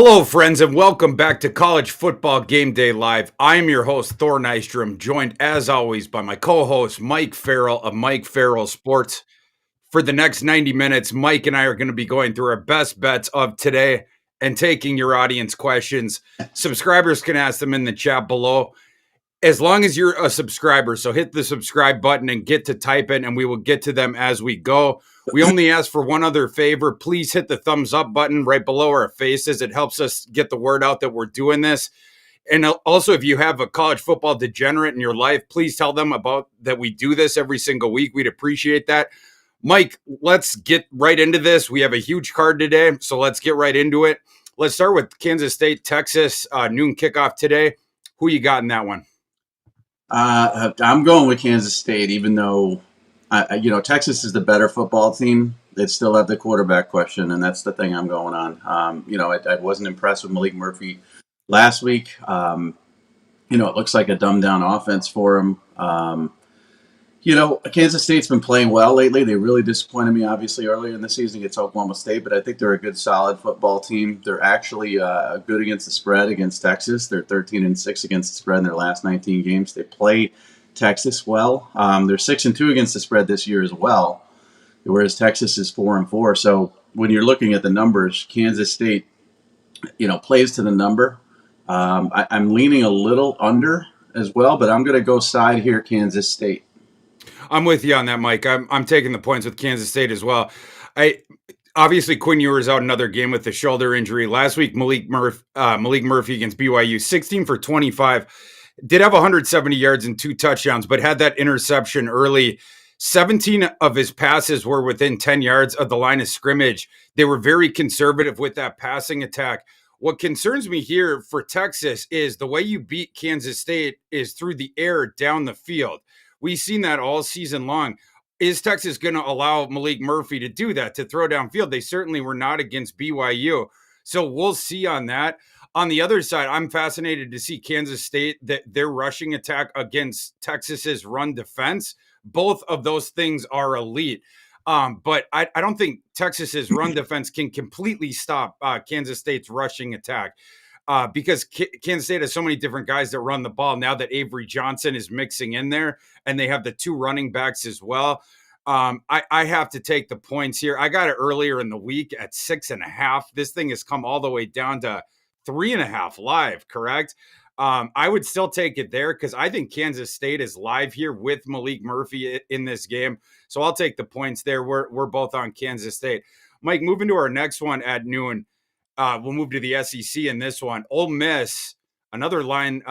Hello, friends, and welcome back to College Football Game Day Live. I am your host, Thor Nystrom, joined as always by my co-host, Mike Farrell of Mike Farrell Sports. For the next 90 minutes, Mike and I are going to be going through our best bets of today and taking your audience questions. Subscribers can ask them in the chat below. As long as you're a subscriber, so hit the subscribe button and get to type it, and we will get to them as we go. We only ask for one other favor. Please hit the thumbs up button right below our faces. It helps us get the word out that we're doing this. And also, if you have a college football degenerate in your life, please tell them about that we do this every single week. We'd appreciate that. Mike, let's get right into this. We have a huge card today, so let's get right into it. Let's start with Kansas State, Texas, noon kickoff today. Who you got in that one? I'm going with Kansas State, even though, Texas is the better football team. They still have the quarterback question, and that's the thing I'm going on. I wasn't impressed with Malik Murphy last week. It looks like a dumbed-down offense for him. Kansas State's been playing well lately. They really disappointed me, obviously, earlier in the season against Oklahoma State, but I think they're a good, solid football team. They're actually good against the spread against Texas. They're 13-6 against the spread in their last 19 games. They play Texas well. They're 6-2 against the spread this year as well, whereas Texas is 4-4. So when you're looking at the numbers, Kansas State, plays to the number. I'm leaning a little under as well, but I'm going to go side here, Kansas State. I'm with you on that, Mike. I'm taking the points with Kansas State as well. Obviously Quinn Ewers out another game with the shoulder injury. Last week, Malik Murphy against BYU, 16 for 25, did have 170 yards and 2 touchdowns, but had that interception early. 17 of his passes were within 10 yards of the line of scrimmage. They were very conservative with that passing attack. What concerns me here for Texas is the way you beat Kansas State is through the air down the field. We've seen that all season long. Is Texas going to allow Malik Murphy to do that, to throw downfield? They certainly were not against BYU. So we'll see on that. On the other side, I'm fascinated to see Kansas State, that their rushing attack against Texas's run defense. Both of those things are elite. But I don't think Texas's run defense can completely stop Kansas State's rushing attack. Because Kansas State has so many different guys that run the ball now that Avery Johnson is mixing in there, and they have the 2 running backs as well. I have to take the points here. I got it earlier in the week at 6.5. This thing has come all the way down to 3.5 live, correct? I would still take it there because I think Kansas State is live here with Malik Murphy in this game. So I'll take the points there. We're both on Kansas State. Mike, moving to our next one at noon. We'll move to the SEC in this one. Ole Miss, another line.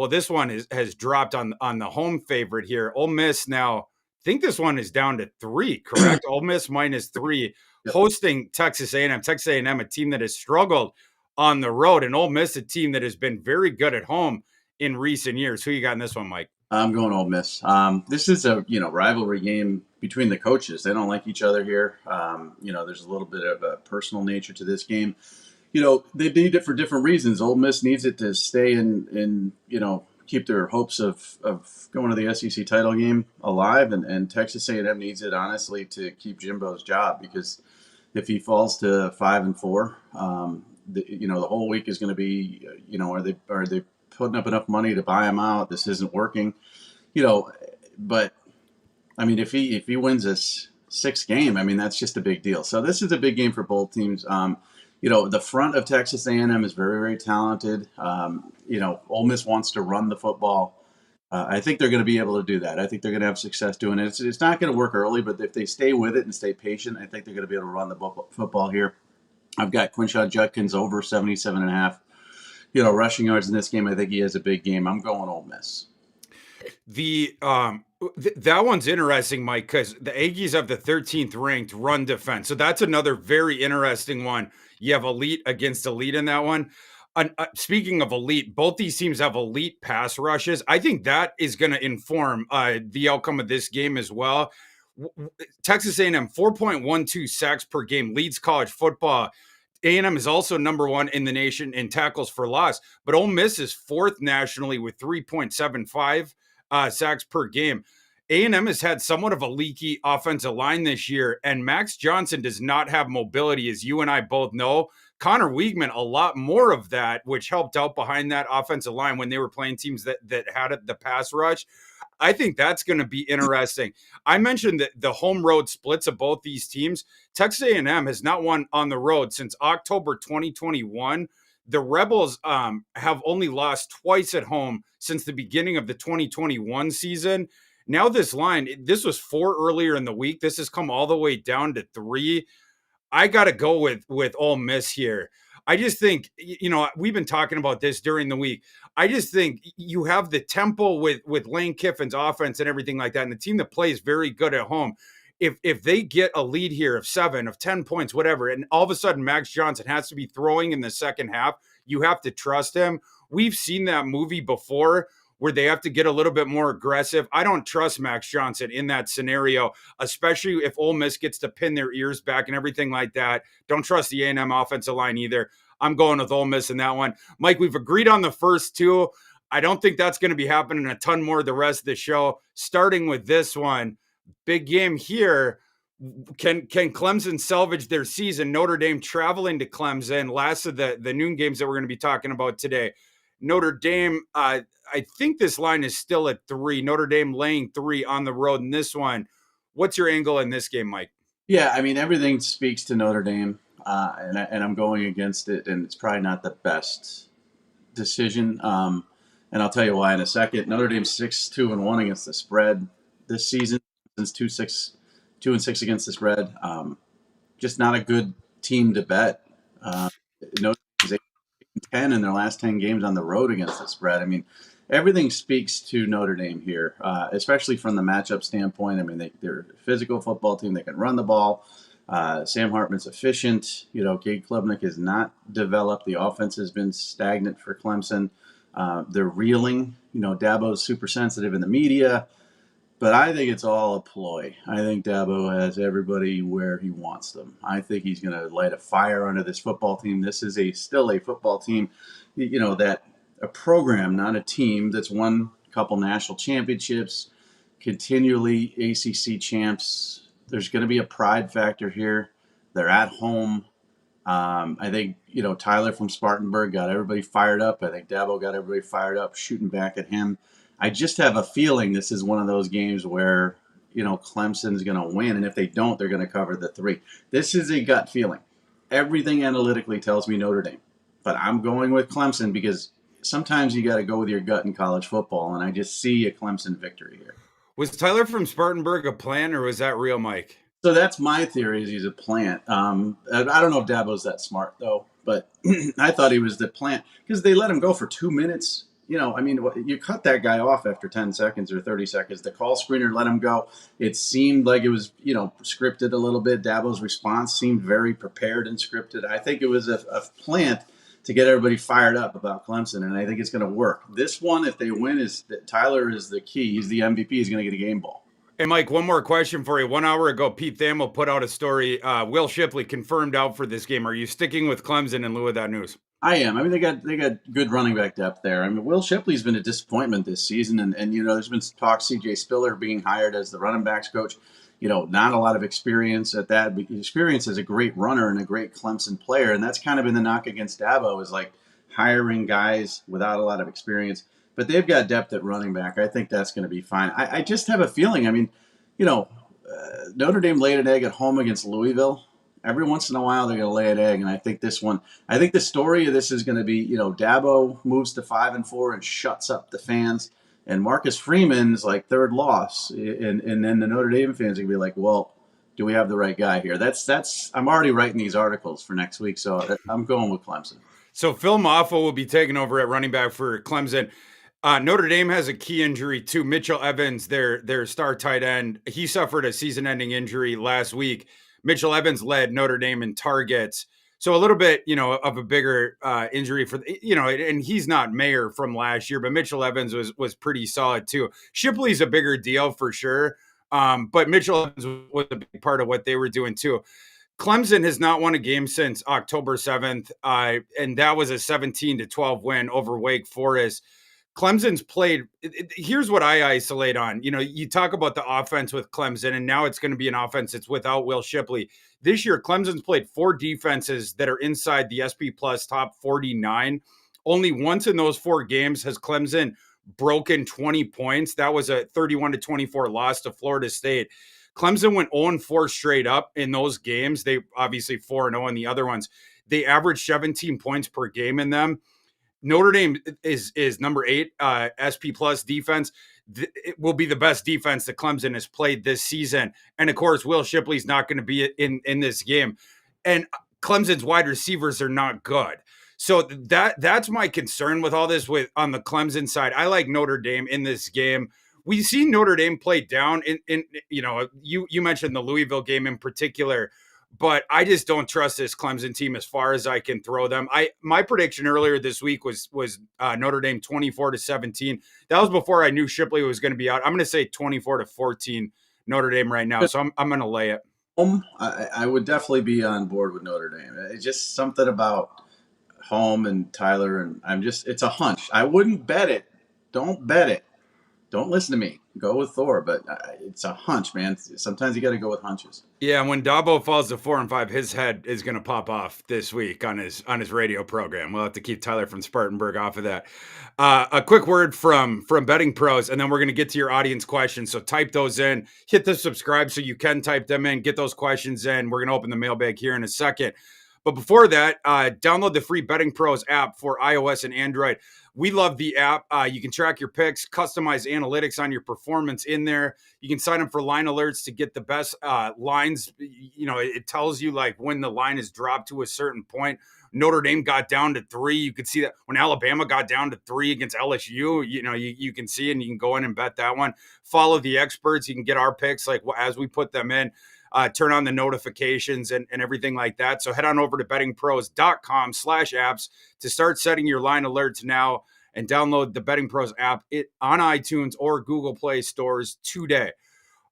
This one has dropped on the home favorite here. Ole Miss now, I think this one is down to 3, correct? Ole Miss -3, hosting Texas A&M. Texas A&M, a team that has struggled on the road, and Ole Miss, a team that has been very good at home in recent years. Who you got in this one, Mike? I'm going Ole Miss. This is a rivalry game between the coaches. They don't like each other here. There's a little bit of a personal nature to this game. They need it for different reasons. Ole Miss needs it to stay and keep their hopes of going to the SEC title game alive, and Texas A&M needs it, honestly, to keep Jimbo's job, because if he falls to 5-4, the whole week is going to be, are they putting up enough money to buy him out? This isn't working, but I mean, if he wins this 6th game, I mean, that's just a big deal. So this is a big game for both teams. The front of Texas A&M is very, very talented. Ole Miss wants to run the football. I think they're going to be able to do that. I think they're going to have success doing it. It's not going to work early, but if they stay with it and stay patient, I think they're going to be able to run the football here. I've got Quinshon Judkins over 77.5. Rushing yards in this game. I think he has a big game. I'm going Ole Miss. That one's interesting, Mike, because the Aggies have the 13th ranked run defense. So that's another very interesting one. You have elite against elite in that one. Speaking of elite, both these teams have elite pass rushes. I think that is going to inform the outcome of this game as well. Texas A&M, 4.12 sacks per game, leads college football. A&M is also number 1 in the nation in tackles for loss, but Ole Miss is 4th nationally with 3.75 sacks per game. A&M has had somewhat of a leaky offensive line this year, and Max Johnson does not have mobility, as you and I both know. Connor Weigman, a lot more of that, which helped out behind that offensive line when they were playing teams that had the pass rush. I think that's going to be interesting. I mentioned that the home road splits of both these teams. Texas A&M has not won on the road since October 2021. The Rebels have only lost twice at home since the beginning of the 2021 season. Now this line, this was 4 earlier in the week. This has come all the way down to 3. I got to go with Ole Miss here. I just think, we've been talking about this during the week. I just think you have the tempo with Lane Kiffin's offense and everything like that, and the team that plays very good at home. If they get a lead here of 7, of 10 points, whatever, and all of a sudden Max Johnson has to be throwing in the second half, you have to trust him. We've seen that movie before where they have to get a little bit more aggressive. I don't trust Max Johnson in that scenario, especially if Ole Miss gets to pin their ears back and everything like that. Don't trust the A&M offensive line either. I'm going with Ole Miss in that one. Mike, we've agreed on the first 2. I don't think that's going to be happening a ton more the rest of the show. Starting with this one, big game here. Can Clemson salvage their season? Notre Dame traveling to Clemson. Last of the noon games that we're going to be talking about today. Notre Dame, I think this line is still at 3. Notre Dame laying 3 on the road in this one. What's your angle in this game, Mike? Yeah, I mean, everything speaks to Notre Dame, and I'm going against it, and it's probably not the best decision. And I'll tell you why in a second. Notre Dame's 6-2-1 against the spread this season, since 2-6 against the spread. Just not a good team to bet. Notre Dame's 8-10 in their last 10 games on the road against the spread. I mean, everything speaks to Notre Dame here, especially from the matchup standpoint. I mean, they're a physical football team. They can run the ball. Sam Hartman's efficient. Cade Klubnik has not developed. The offense has been stagnant for Clemson. They're reeling. Dabo's super sensitive in the media. But I think it's all a ploy. I think Dabo has everybody where he wants them. I think he's going to light a fire under this football team. This is still a football team, that a program, not a team, that's won a couple national championships, continually ACC champs. There's going to be a pride factor here. They're at home. I think, Tyler from Spartanburg got everybody fired up. I think Dabo got everybody fired up, shooting back at him. I just have a feeling this is one of those games where, Clemson's going to win. And if they don't, they're going to cover the 3. This is a gut feeling. Everything analytically tells me Notre Dame. But I'm going with Clemson because sometimes you got to go with your gut in college football. And I just see a Clemson victory here. Was Tyler from Spartanburg a plan, or was that real, Mike? So that's my theory, is he's a plant. I don't know if Dabo's that smart, though. But I thought he was the plant because they let him go for 2 minutes. You cut that guy off after 10 seconds or 30 seconds. The call screener let him go. It seemed like it was, scripted a little bit. Dabo's response seemed very prepared and scripted. I think it was a plant to get everybody fired up about Clemson, and I think it's going to work. This one, if they win, is that Tyler is the key. He's the MVP. He's going to get a game ball. Hey, Mike, one more question for you. 1 hour ago, Pete Thamel put out a story. Will Shipley confirmed out for this game. Are you sticking with Clemson in lieu of that news? I am. I mean, they got good running back depth there. I mean, Will Shipley's been a disappointment this season, and there's been talk C.J. Spiller being hired as the running backs coach. Not a lot of experience at that. But experience as a great runner and a great Clemson player, and that's kind of been the knock against Dabo, is like hiring guys without a lot of experience. But they've got depth at running back. I think that's going to be fine. I just have a feeling. I mean, Notre Dame laid an egg at home against Louisville. Every once in a while, they're going to lay an egg, and I think the story of this is going to be, Dabo moves to 5-4 and shuts up the fans, and Marcus Freeman's like third loss, and then the Notre Dame fans are going to be like, well, do we have the right guy here? I'm already writing these articles for next week, so I'm going with Clemson. So Phil Maffa will be taking over at running back for Clemson. Notre Dame has a key injury too. Mitchell Evans, their star tight end, he suffered a season-ending injury last week. Mitchell Evans led Notre Dame in targets. So a little bit, of a bigger injury for, and he's not Mayer from last year, but Mitchell Evans was pretty solid too. Shipley's a bigger deal for sure. But Mitchell Evans was a big part of what they were doing too. Clemson has not won a game since October 7th. And that was a 17-12 win over Wake Forest. Clemson's played. Here's what I isolate on. You talk about the offense with Clemson, and now it's going to be an offense that's without Will Shipley. This year, Clemson's played 4 defenses that are inside the SP Plus top 49. Only once in those 4 games has Clemson broken 20 points. That was a 31-24 loss to Florida State. Clemson went 0-4 straight up in those games. They obviously 4-0 in the other ones. They averaged 17 points per game in them. Notre Dame is number 8 SP Plus defense. It will be the best defense that Clemson has played this season. And of course, Will Shipley's not going to be in this game. And Clemson's wide receivers are not good. So that's my concern with all this on the Clemson side. I like Notre Dame in this game. We've seen Notre Dame play down in you mentioned the Louisville game in particular, but I just don't trust this Clemson team as far as I can throw them. My prediction earlier this week was Notre Dame 24-17. That was before I knew Shipley was going to be out. I'm going to say 24-14 Notre Dame right now. So I'm going to lay it. I would definitely be on board with Notre Dame. It's just something about home and Tyler, and it's a hunch. I wouldn't bet it. Don't bet it. Don't listen to me. Go with Thor, but it's a hunch, man. Sometimes you got to go with hunches. Yeah, when Dabo falls to 4-5, his head is going to pop off this week on his radio program. We'll have to keep Tyler from Spartanburg off of that. A quick word from Betting Pros, and then we're going to get to your audience questions. So type those in. Hit the subscribe so you can type them in. Get those questions in. We're going to open the mailbag here in a second. But before that, download the free Betting Pros app for iOS and Android. We love the app. You can track your picks, customize analytics on your performance in there. You can sign up for line alerts to get the best lines. It tells you like when the line is dropped to a certain point. Notre Dame got down to 3. You could see that when Alabama got down to 3 against LSU. You can see and you can go in and bet that one. Follow the experts. You can get our picks like as we put them in. Turn on the notifications and everything like that. So head on over to bettingpros.com/apps to start setting your line alerts now and download the Betting Pros app on iTunes or Google Play stores today.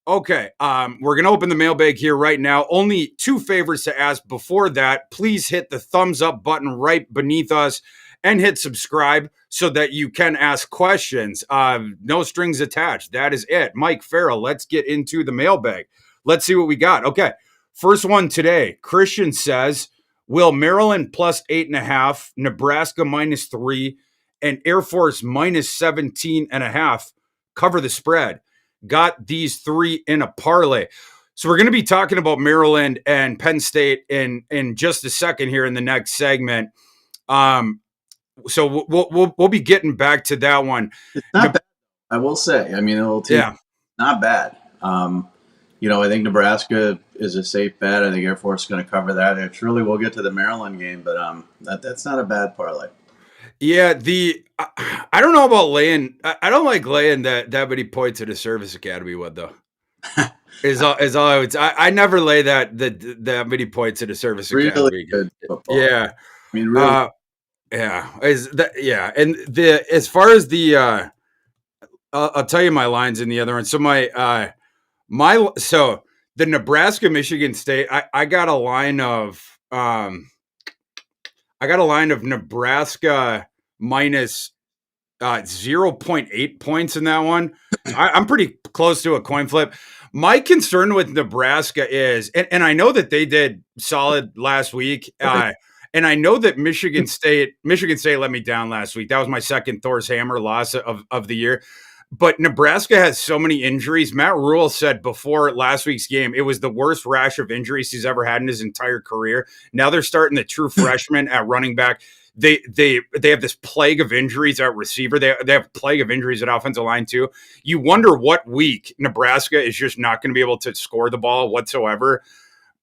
Okay, we're going to open the mailbag here right now. Only 2 favors to ask before that. Please hit the thumbs up button right beneath us and hit subscribe so that you can ask questions. No strings attached. That is it. Mike Farrell, let's get into the mailbag. Let's see what we got. Okay, first one today. Christian says, will Maryland plus 8.5, Nebraska -3, and Air Force -17.5 cover the spread? Got these 3 in a parlay. So we're going to be talking about Maryland and Penn State in just a second here in the next segment. So we'll be getting back to that one. It's not bad, I will say. I mean, a little team, not bad. I think Nebraska is a safe bet. I think Air Force is going to cover that. And truly, we'll get to the Maryland game, but that's not a bad parlay. Yeah, I don't know about laying. I don't like laying that many points at a service academy with though. is all I would. I never lay that many points at a service academy. Really good football. Yeah, I mean, really. And as far as the, I'll tell you my lines in the other one. So so the Nebraska Michigan State, I got a line of Nebraska minus 0.8 points in that one. I'm pretty close to a coin flip. My concern with Nebraska is, and I know that they did solid last week. And I know that Michigan State let me down last week. That was my second Thor's Hammer loss of the year. But Nebraska has so many injuries. Matt Rule said before last week's game, it was the worst rash of injuries he's ever had in his entire career. Now they're starting the true freshman at running back. They have this plague of injuries at receiver. They have a plague of injuries at offensive line too. You wonder what week Nebraska is just not going to be able to score the ball whatsoever.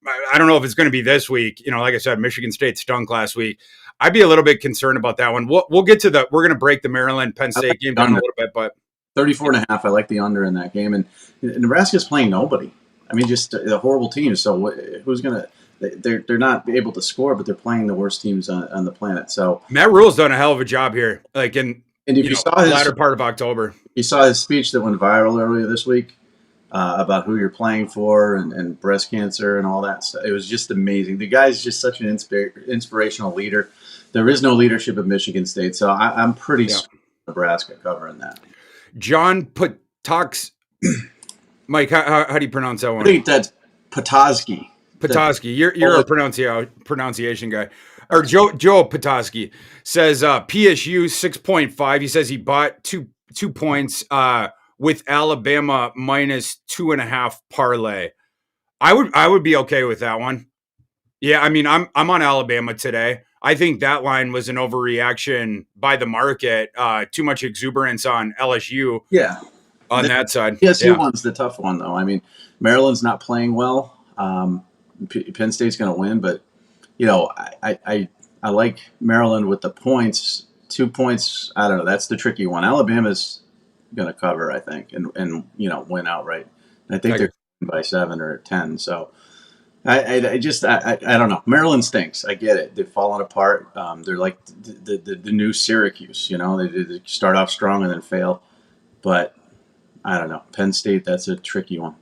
I don't know if it's going to be this week. Like I said, Michigan State stunk last week. I'd be a little bit concerned about that one. We'll get to we're going to break the Maryland Penn State game down a little bit, but 34.5. I like the under in that game, and Nebraska's playing nobody. I mean, just a horrible team. So who's going to? They're not able to score, but they're playing the worst teams on the planet. So Matt Rule's done a hell of a job here. Like if you saw his latter part of October, you saw his speech that went viral earlier this week about who you're playing for and breast cancer and all that stuff. It was just amazing. The guy's just such an inspirational leader. There is no leadership at Michigan State, so I'm pretty Nebraska covering that. John Patox. Mike, how do you pronounce that I one? think that's Petoskey. Petoskey. You're a pronunciation guy. Or Joe Petoskey says PSU 6.5. He says he bought two points with Alabama minus 2.5 parlay. I would be okay with that one. Yeah, I mean, I'm on Alabama today. I think that line was an overreaction by the market. Too much exuberance on LSU. Yeah, on that side. PSU one's the tough one, though. I mean, Maryland's not playing well. Penn State's going to win, but I like Maryland with the points. 2 points. I don't know. That's the tricky one. Alabama's going to cover, I think, and win outright. I think they're by 7 or 10. So I don't know. Maryland stinks. I get it. They've fallen apart. They're like the new Syracuse. They start off strong and then fail. But I don't know. Penn State, that's a tricky one.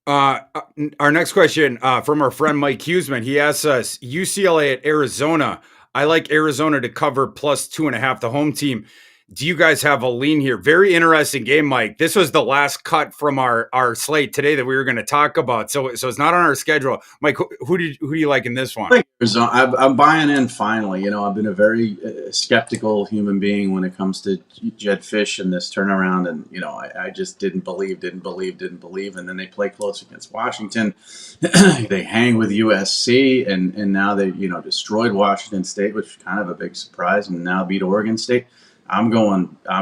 Our next question from our friend Mike Huseman. He asks us, UCLA at Arizona. I like Arizona to cover plus 2.5, the home team. Do you guys have a lean here? Very interesting game, Mike. This was the last cut from our slate today that we were going to talk about. So it's not on our schedule. Mike, who do you like in this one? I'm buying in finally. I've been a very skeptical human being when it comes to Jedd Fisch and this turnaround. And, I just didn't believe. And then they play close against Washington. They hang with USC. And now they, destroyed Washington State, which was kind of a big surprise, and now beat Oregon State. I'm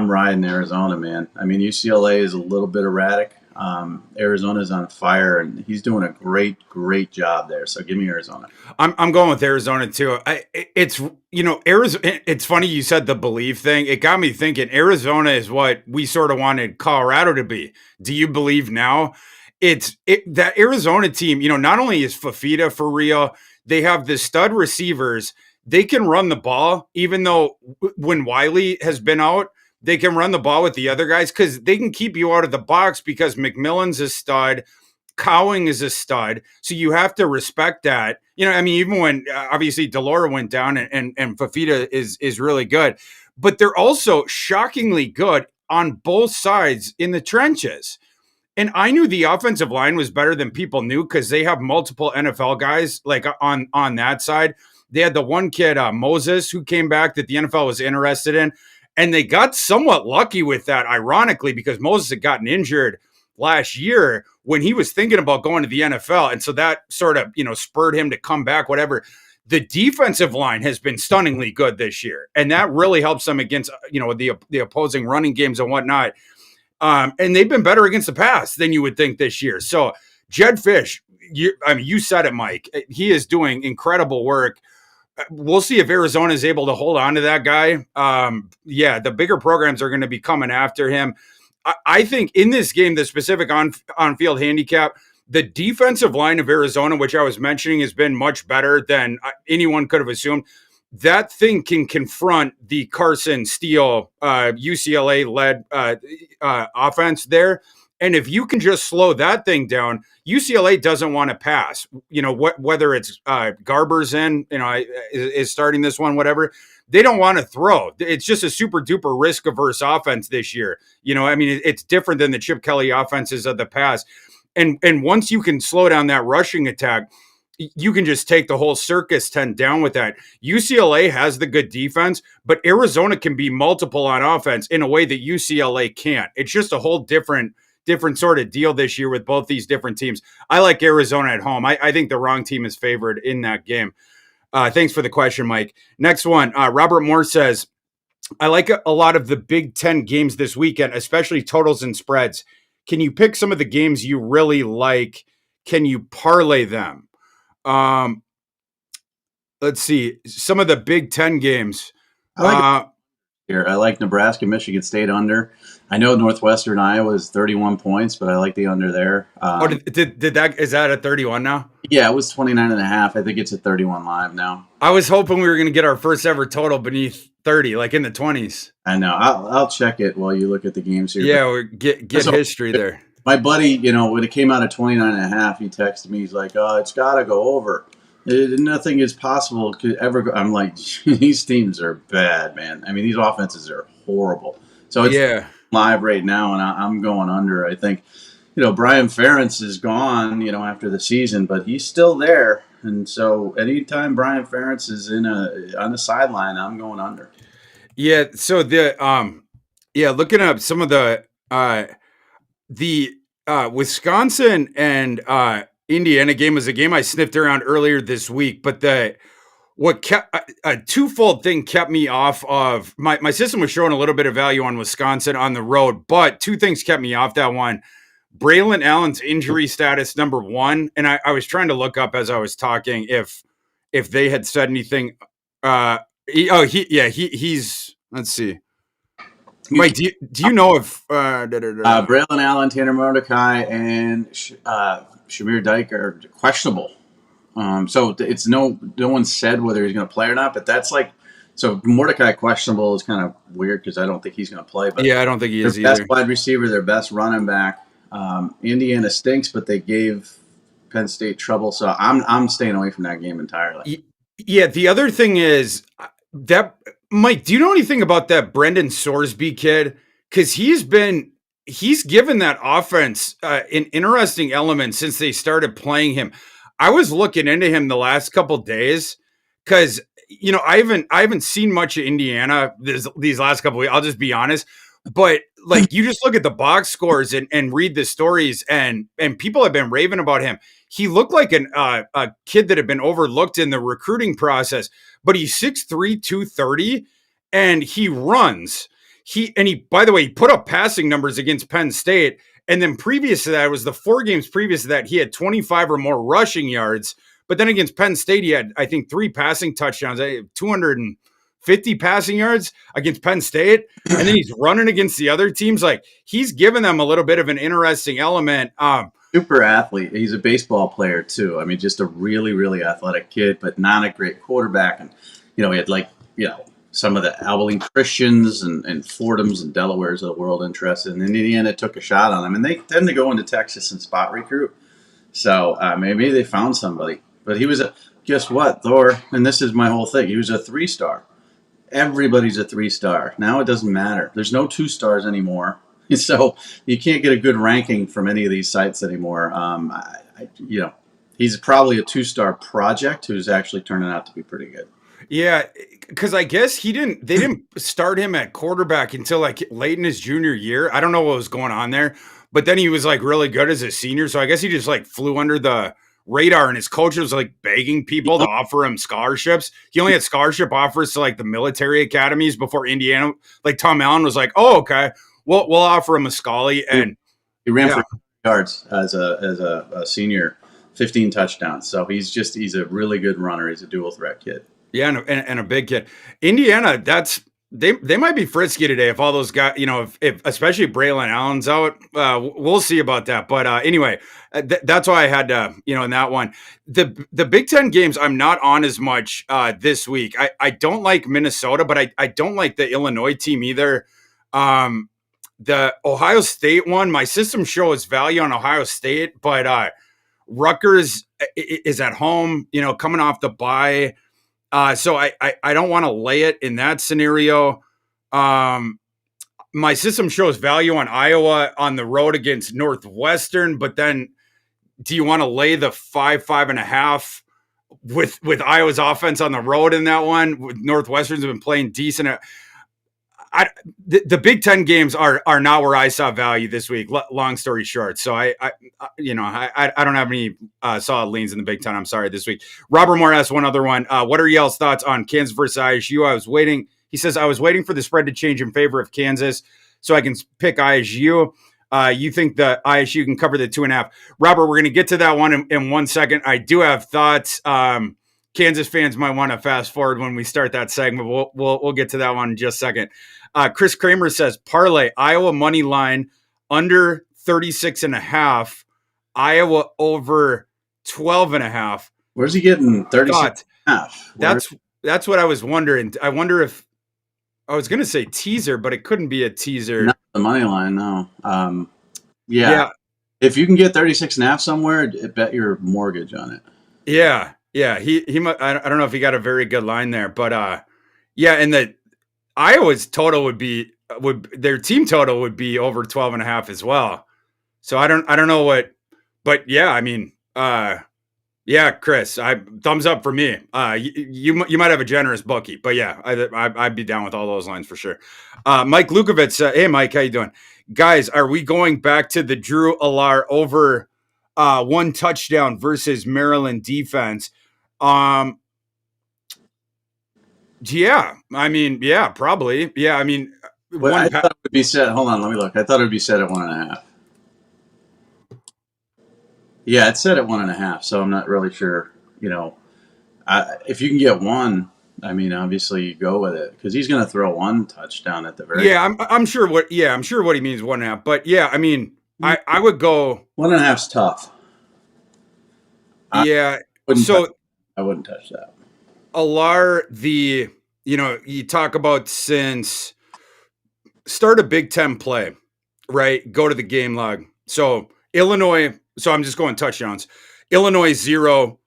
riding Arizona, man. I mean, UCLA is a little bit erratic. Arizona's on fire, and he's doing a great job there. So give me Arizona. I'm going with Arizona too. Arizona. It's funny you said the belief thing. It got me thinking. Arizona is what we sort of wanted Colorado to be. Do you believe now? That Arizona team. Not only is Fafita for real, they have the stud receivers. They can run the ball, even though when Wiley has been out, they can run the ball with the other guys because they can keep you out of the box because McMillan's a stud, Cowing is a stud. So you have to respect that. Even when obviously Delora went down and Fafita is really good, but they're also shockingly good on both sides in the trenches. And I knew the offensive line was better than people knew because they have multiple NFL guys like on that side. They had the one kid, Moses, who came back that the NFL was interested in. And they got somewhat lucky with that, ironically, because Moses had gotten injured last year when he was thinking about going to the NFL. And so that sort of, spurred him to come back, whatever. The defensive line has been stunningly good this year. And that really helps them against, the opposing running games and whatnot. And they've been better against the pass than you would think this year. So Jedd Fisch, you said it, Mike. He is doing incredible work. We'll see if Arizona is able to hold on to that guy. The bigger programs are going to be coming after him. I think in this game, the specific on-field handicap, the defensive line of Arizona, which I was mentioning, has been much better than anyone could have assumed. That thing can confront the Carson Steele UCLA-led offense there. And if you can just slow that thing down, UCLA doesn't want to pass. Whether it's Garber's in, is starting this one, whatever. They don't want to throw. It's just a super duper risk averse offense this year. It's different than the Chip Kelly offenses of the past. And once you can slow down that rushing attack, you can just take the whole circus tent down with that. UCLA has the good defense, but Arizona can be multiple on offense in a way that UCLA can't. It's just a whole different sort of deal this year with both these different teams. I like Arizona at home. I think the wrong team is favored in that game. Thanks for the question, Mike. Next one, Robert Moore says, I like a lot of the Big Ten games this weekend, especially totals and spreads. Can you pick some of the games you really like? Can you parlay them? Let's see. Some of the Big Ten games. I like Nebraska, Michigan State under. I know Northwestern Iowa is 31 points, but I like the under there. Is that at 31 now? Yeah, it was 29.5. I think it's at 31 live now. I was hoping we were going to get our first ever total beneath 30, like in the 20s. I know. I'll check it while you look at the games here. Yeah, we get history there. My buddy, when it came out at 29.5, he texted me. He's like, "Oh, it's got to go over." Nothing is possible could ever go. I'm like, these teams are bad, man. I mean, these offenses are horrible. So it's Yeah. live right now, and I'm going under. I think, Brian Ferentz is gone, after the season, but he's still there. And so anytime Brian Ferentz is on the sideline, I'm going under. Yeah. So looking up some of the Wisconsin and Indiana game was a game I sniffed around earlier this week, but the what kept a twofold thing kept me off of my system was showing a little bit of value on Wisconsin on the road, but two things kept me off that one. Braylon Allen's injury status, number one, and I was trying to look up as I was talking if they had said anything. He's let's see. Mike, do you know if Braylon Allen, Tanner Mordecai, and Shamir Dyke are questionable. So it's no one said whether he's going to play or not, but that's like, so Mordecai questionable is kind of weird because I don't think he's going to play. But yeah, I don't think he is their either. best wide receiver, their best running back. Indiana stinks, but they gave Penn State trouble, so I'm staying away from that game entirely. Yeah, the other thing is that Mike, do you know anything about that Brendan Sorsby kid? Because he's given that offense an interesting element since they started playing him. I was looking into him the last couple days because I haven't seen much of Indiana these last couple weeks. I'll just be honest, but like you just look at the box scores and read the stories and people have been raving about him. He looked like a kid that had been overlooked in the recruiting process, but he's 6'3", 230, and he runs. He by the way, he put up passing numbers against Penn State. And then previous to that, it was the 4 games previous to that, he had 25 or more rushing yards. But then against Penn State, he had, I think, 3 passing touchdowns, 250 passing yards against Penn State. And then he's running against the other teams. Like, he's given them a little bit of an interesting element. Super athlete. He's a baseball player, too. I mean, just a really, really athletic kid, but not a great quarterback. And, he had some of the Abilene Christians and Fordhams and Delawares of the world interested. And then Indiana took a shot on him. And they tend to go into Texas and spot recruit. So maybe they found somebody. But he was guess what, Thor? And this is my whole thing. He was a 3-star. Everybody's a 3-star. Now it doesn't matter. There's no 2 stars anymore. So you can't get a good ranking from any of these sites anymore. He's probably a 2-star project who's actually turning out to be pretty good. Yeah, because I guess they didn't start him at quarterback until like late in his junior year. I don't know what was going on there, but then he was like really good as a senior. So I guess he just like flew under the radar, and his coach was like begging people to offer him scholarships. He only had scholarship offers to like the military academies before Indiana. Like Tom Allen was like, "Oh, okay, we'll offer him a scholarship." And he ran for yards as a senior, 15 touchdowns. So he's a really good runner. He's a dual threat kid. Yeah, and a big kid. Indiana, they might be frisky today if all those guys, if especially if Braylon Allen's out. We'll see about that. But anyway, that's why I had to, in that one. The Big Ten games I'm not on as much this week. I don't like Minnesota, but I don't like the Illinois team either. The Ohio State one, my system shows value on Ohio State, but Rutgers is at home, coming off the bye. So I don't want to lay it in that scenario. My system shows value on Iowa on the road against Northwestern, but then do you want to lay the 5.5 with Iowa's offense on the road in that one? With Northwestern's have been playing decent. The Big Ten games are not where I saw value this week. Long story short, so I don't have any solid leans in the Big Ten. I'm sorry this week. Robert Moore asked one other one. What are y'all's thoughts on Kansas versus ISU? He says I was waiting for the spread to change in favor of Kansas so I can pick ISU. You think the ISU can cover the 2.5? Robert, we're going to get to that one in 1 second. I do have thoughts. Kansas fans might want to fast forward when we start that segment. We'll get to that one in just a second. Chris Kramer says parlay Iowa money line under 36.5, Iowa over 12.5. Where's he getting 36.5? That's what I was wondering. I wonder if I was going to say teaser, but it couldn't be a teaser. Not the money line, no. Yeah. If you can get 36.5 somewhere, bet your mortgage on it. Yeah. Yeah, I don't know if he got a very good line there, but yeah, and the Iowa's total would their team total would be over 12 and a half as well. So I don't know what, but yeah, I mean, yeah, Chris, I thumbs up for me. You might have a generous bookie, but yeah, I'd be down with all those lines for sure. Mike Lukovitz, hey Mike, how you doing, guys? Are we going back to the Drew Alar over one touchdown versus Maryland defense? Um, yeah, I mean, yeah, probably. Yeah, I mean, Well, I thought it would be set. Hold on, let me look. I thought it would be set at 1.5. Yeah, it's set at 1.5. So I'm not really sure. If you can get one, I mean, obviously you go with it because he's going to throw one touchdown at the very. Yeah, I'm sure what. Yeah, I'm sure what he means 1.5. But yeah, I mean, I would go 1.5's tough. Yeah, I wouldn't touch that. Alar, you talk about since start a Big Ten play, right? Go to the game log. So Illinois. So I'm just going touchdowns. Illinois 0.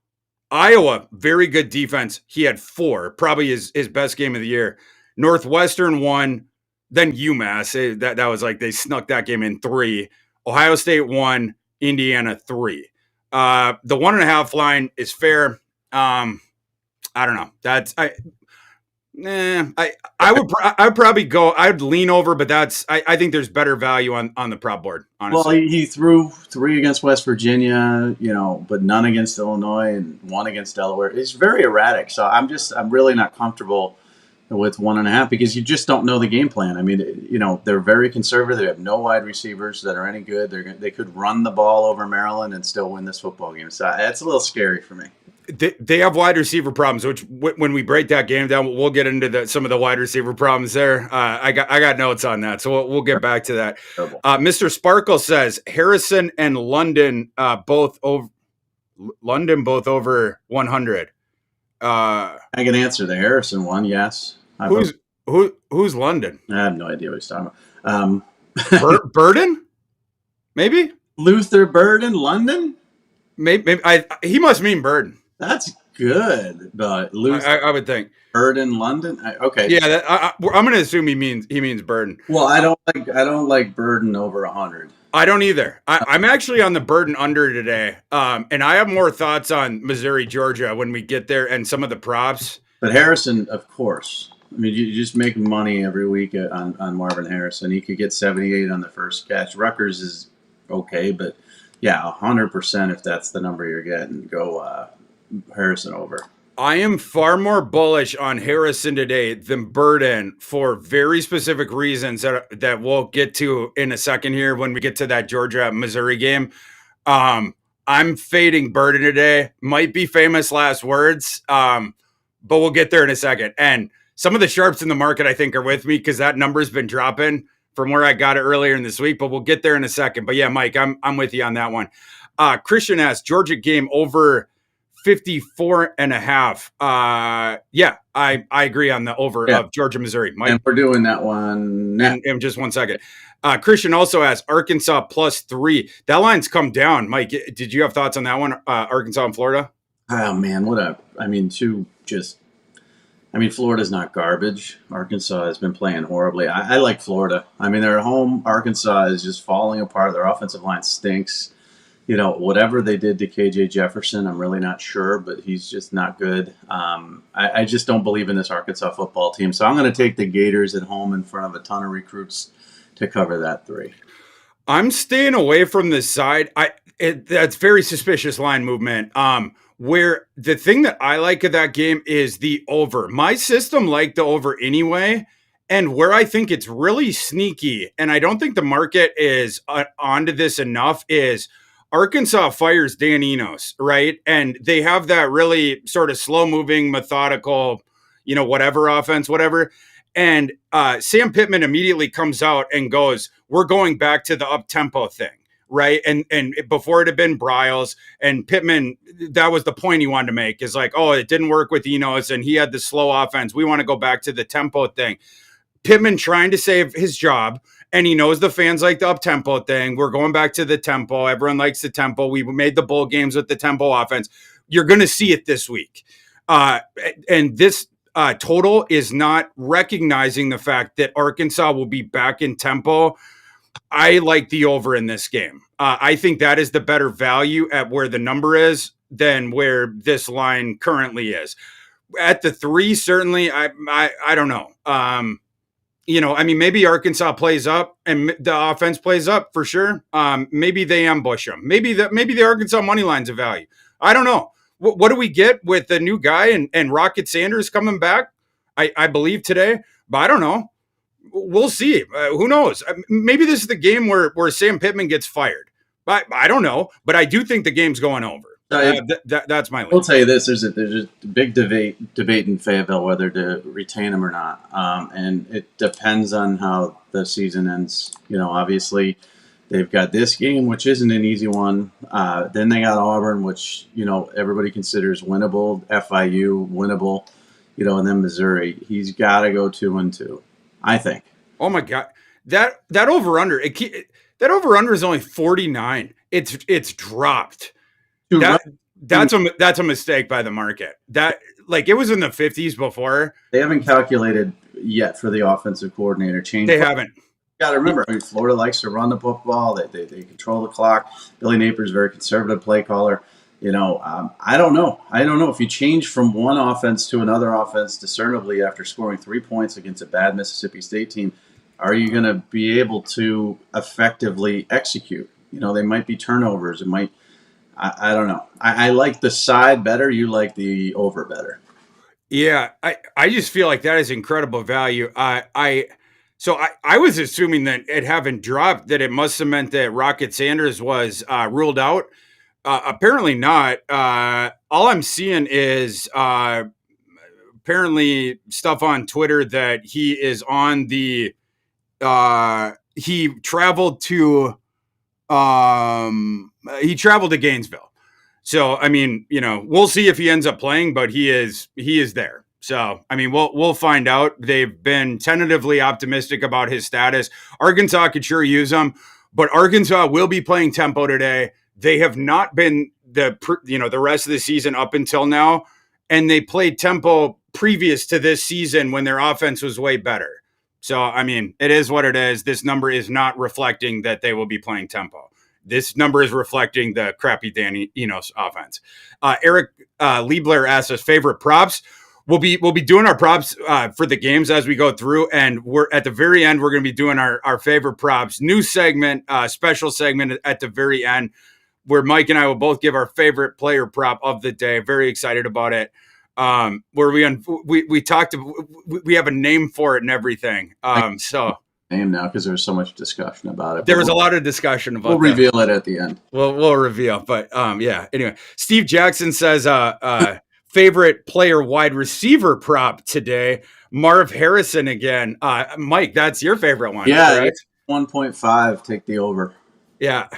Iowa, very good defense. He had 4, probably his best game of the year. Northwestern 1, then UMass. That was like they snuck that game in 3. Ohio State 1, Indiana 3. The 1.5 line is fair. I don't know. I would probably go. I'd lean over, but I think there's better value on the prop board. Honestly, well, he threw 3 against West Virginia, but none against Illinois and 1 against Delaware. It's very erratic. So I'm really not comfortable with 1.5 because you just don't know the game plan. I mean, they're very conservative. They have no wide receivers that are any good. They could run the ball over Maryland and still win this football game. So that's a little scary for me. They have wide receiver problems, which when we break that game down, we'll get into some of the wide receiver problems there. I got notes on that, so we'll get back to that. Mr. Sparkle says Harrison and London both over 100. I can answer the Harrison one. Yes. Who's London? I have no idea what he's talking about. Burden? Maybe Luther Burden, London. Maybe he must mean Burden. That's good, but Luther, I would think Burden, London. Okay. Yeah, I'm going to assume he means Burden. Well, I don't like Burden over 100. I don't either. I'm actually on the Burden under today, and I have more thoughts on Missouri, Georgia when we get there, and some of the props. But Harrison, of course. I mean, you just make money every week on Marvin Harrison. He could get 78 on the first catch. Rutgers is okay, but yeah, 100% if that's the number you're getting, go Harrison over. I am far more bullish on Harrison today than Burden for very specific reasons that we'll get to in a second here when we get to that Georgia-Missouri game. I'm fading Burden today. Might be famous last words, but we'll get there in a second. And some of the sharps in the market, I think, are with me because that number's been dropping from where I got it earlier in this week, but we'll get there in a second. But yeah, Mike, I'm with you on that one. Christian asks, Georgia game over 54.5. Yeah, I agree on the over of Georgia, Missouri. Mike, and we're doing that one now. In just 1 second. Christian also asks Arkansas +3. That line's come down. Mike, did you have thoughts on that one? Arkansas and Florida? Oh man, Florida's not garbage. Arkansas has been playing horribly. I like Florida. I mean, they're at home. Arkansas is just falling apart. Their offensive line stinks. Whatever they did to KJ Jefferson, I'm really not sure, but he's just not good. I just don't believe in this Arkansas football team. So I'm going to take the Gators at home in front of a ton of recruits to cover that 3. I'm staying away from this side. That's very suspicious line movement. Where the thing that I like of that game is the over. My system liked the over anyway. And where I think it's really sneaky, and I don't think the market is onto this enough, is Arkansas fires Dan Enos, right? And they have that really sort of slow-moving, methodical, whatever offense, whatever. And Sam Pittman immediately comes out and goes, we're going back to the up-tempo thing, right? And before it had been Bryles, and Pittman, that was the point he wanted to make, is like, oh, it didn't work with Enos, and he had the slow offense. We want to go back to the tempo thing. Pittman trying to save his job, and he knows the fans like the up-tempo thing. We're going back to the tempo. Everyone likes the tempo. We made the bowl games with the tempo offense. You're going to see it this week. And this total is not recognizing the fact that Arkansas will be back in tempo. I like the over in this game. I think that is the better value at where the number is than where this line currently is. At the 3, certainly, I don't know. Maybe Arkansas plays up and the offense plays up for sure. Maybe they ambush them. Maybe the Arkansas money line's a value. I don't know. What do we get with the new guy and Rocket Sanders coming back? I believe today, but I don't know. We'll see. Who knows? Maybe this is the game where Sam Pittman gets fired. But I don't know. But I do think the game's going over. That's my lead. I'll tell you this: there's a big debate in Fayetteville whether to retain him or not, and it depends on how the season ends. Obviously, they've got this game, which isn't an easy one. Then they got Auburn, which everybody considers winnable. FIU winnable, and then Missouri. He's got to go 2-2, I think. Oh my God, that over under is only 49. It's dropped. That's a mistake by the market. That it was in the 50s before. They haven't calculated yet for the offensive coordinator change. They haven't. Got to remember, Florida likes to run the football. They control the clock. Billy Napier's a very conservative play caller. I don't know. I don't know if you change from one offense to another offense discernibly after scoring 3 points against a bad Mississippi State team. Are you going to be able to effectively execute? They might be turnovers. It might. I don't know. I like the side better. You like the over better. Yeah, I just feel like that is incredible value. So I was assuming that it having dropped, that it must have meant that Rocket Sanders was ruled out. Apparently not. All I'm seeing is apparently stuff on Twitter that he is on the. He traveled to Gainesville. So, we'll see if he ends up playing, but he is there. So, we'll find out. They've been tentatively optimistic about his status. Arkansas could sure use him, but Arkansas will be playing tempo today. They have not been the rest of the season up until now, and they played tempo previous to this season when their offense was way better. So, it is what it is. This number is not reflecting that they will be playing tempo. This number is reflecting the crappy Danny Enos offense. Eric Liebler asked us favorite props. We'll be doing our props for the games as we go through, and we're at the very end. We're going to be doing our favorite props. New segment, special segment at the very end, where Mike and I will both give our favorite player prop of the day. Very excited about it. Where we talked. We have a name for it and everything. So. Name now because there was so much discussion about it. There was a lot of discussion about. We'll reveal it at the end. We'll reveal, but yeah. Anyway, Steve Jackson says favorite player wide receiver prop today. Marv Harrison again. Mike, that's your favorite one. Yeah, right? 1.5. Take the over. Yeah.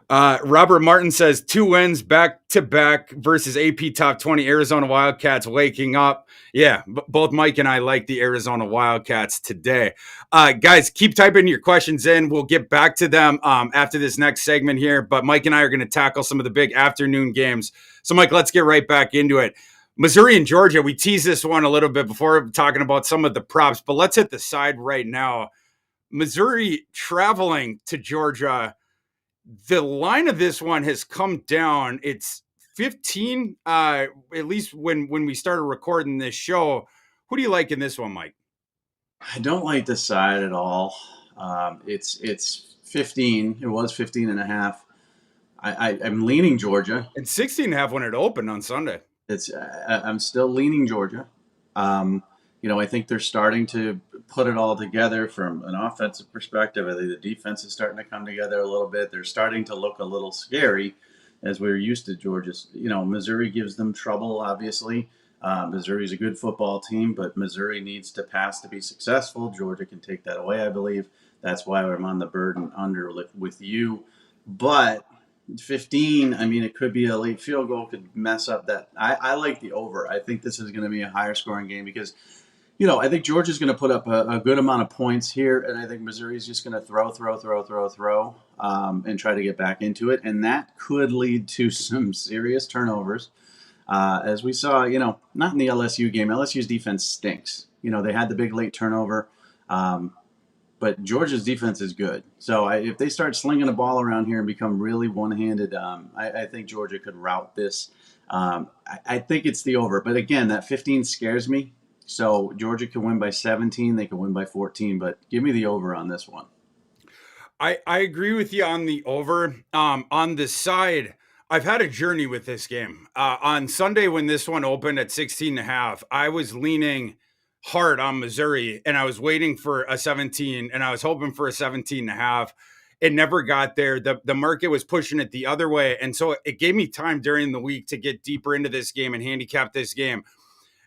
Robert Martin says 2 wins back to back versus AP top 20 Arizona Wildcats waking up. Yeah, both Mike and I like the Arizona Wildcats today. Guys, keep typing your questions in. We'll get back to them after this next segment here. But Mike and I are going to tackle some of the big afternoon games. So, Mike, let's get right back into it. Missouri and Georgia, we teased this one a little bit before talking about some of the props, but let's hit the side right now. Missouri traveling to Georgia. The line of this one has come down. It's 15, at least when we started recording this show. Who do you like in this one, Mike? I don't like the side at all. It's 15. It was 15 and a half. I'm leaning Georgia. And 16 and a half when it opened on Sunday. I'm still leaning Georgia. I think they're starting to put it all together from an offensive perspective. I think the defense is starting to come together a little bit. They're starting to look a little scary as we're used to Georgia's. Missouri gives them trouble, obviously. Missouri's a good football team, but Missouri needs to pass to be successful. Georgia can take that away, I believe. That's why I'm on the burden under with you. But 15, it could be a late field goal, could mess up that. I like the over. I think this is going to be a higher scoring game because I think Georgia's going to put up a good amount of points here, and I think Missouri's just going to throw, and try to get back into it, and that could lead to some serious turnovers. As we saw, not in the LSU game. LSU's defense stinks. They had the big late turnover. But Georgia's defense is good. So if they start slinging the ball around here and become really one-handed, I think Georgia could rout this. I think it's the over. But again, that 15 scares me. So Georgia can win by 17. They can win by 14. But give me the over on this one. I agree with you on the over. On the side, I've had a journey with this game. On Sunday, when this one opened at 16.5, I was leaning hard on Missouri and I was waiting for a 17 and I was hoping for a 17.5. It never got there. The market was pushing it the other way. And so it gave me time during the week to get deeper into this game and handicap this game.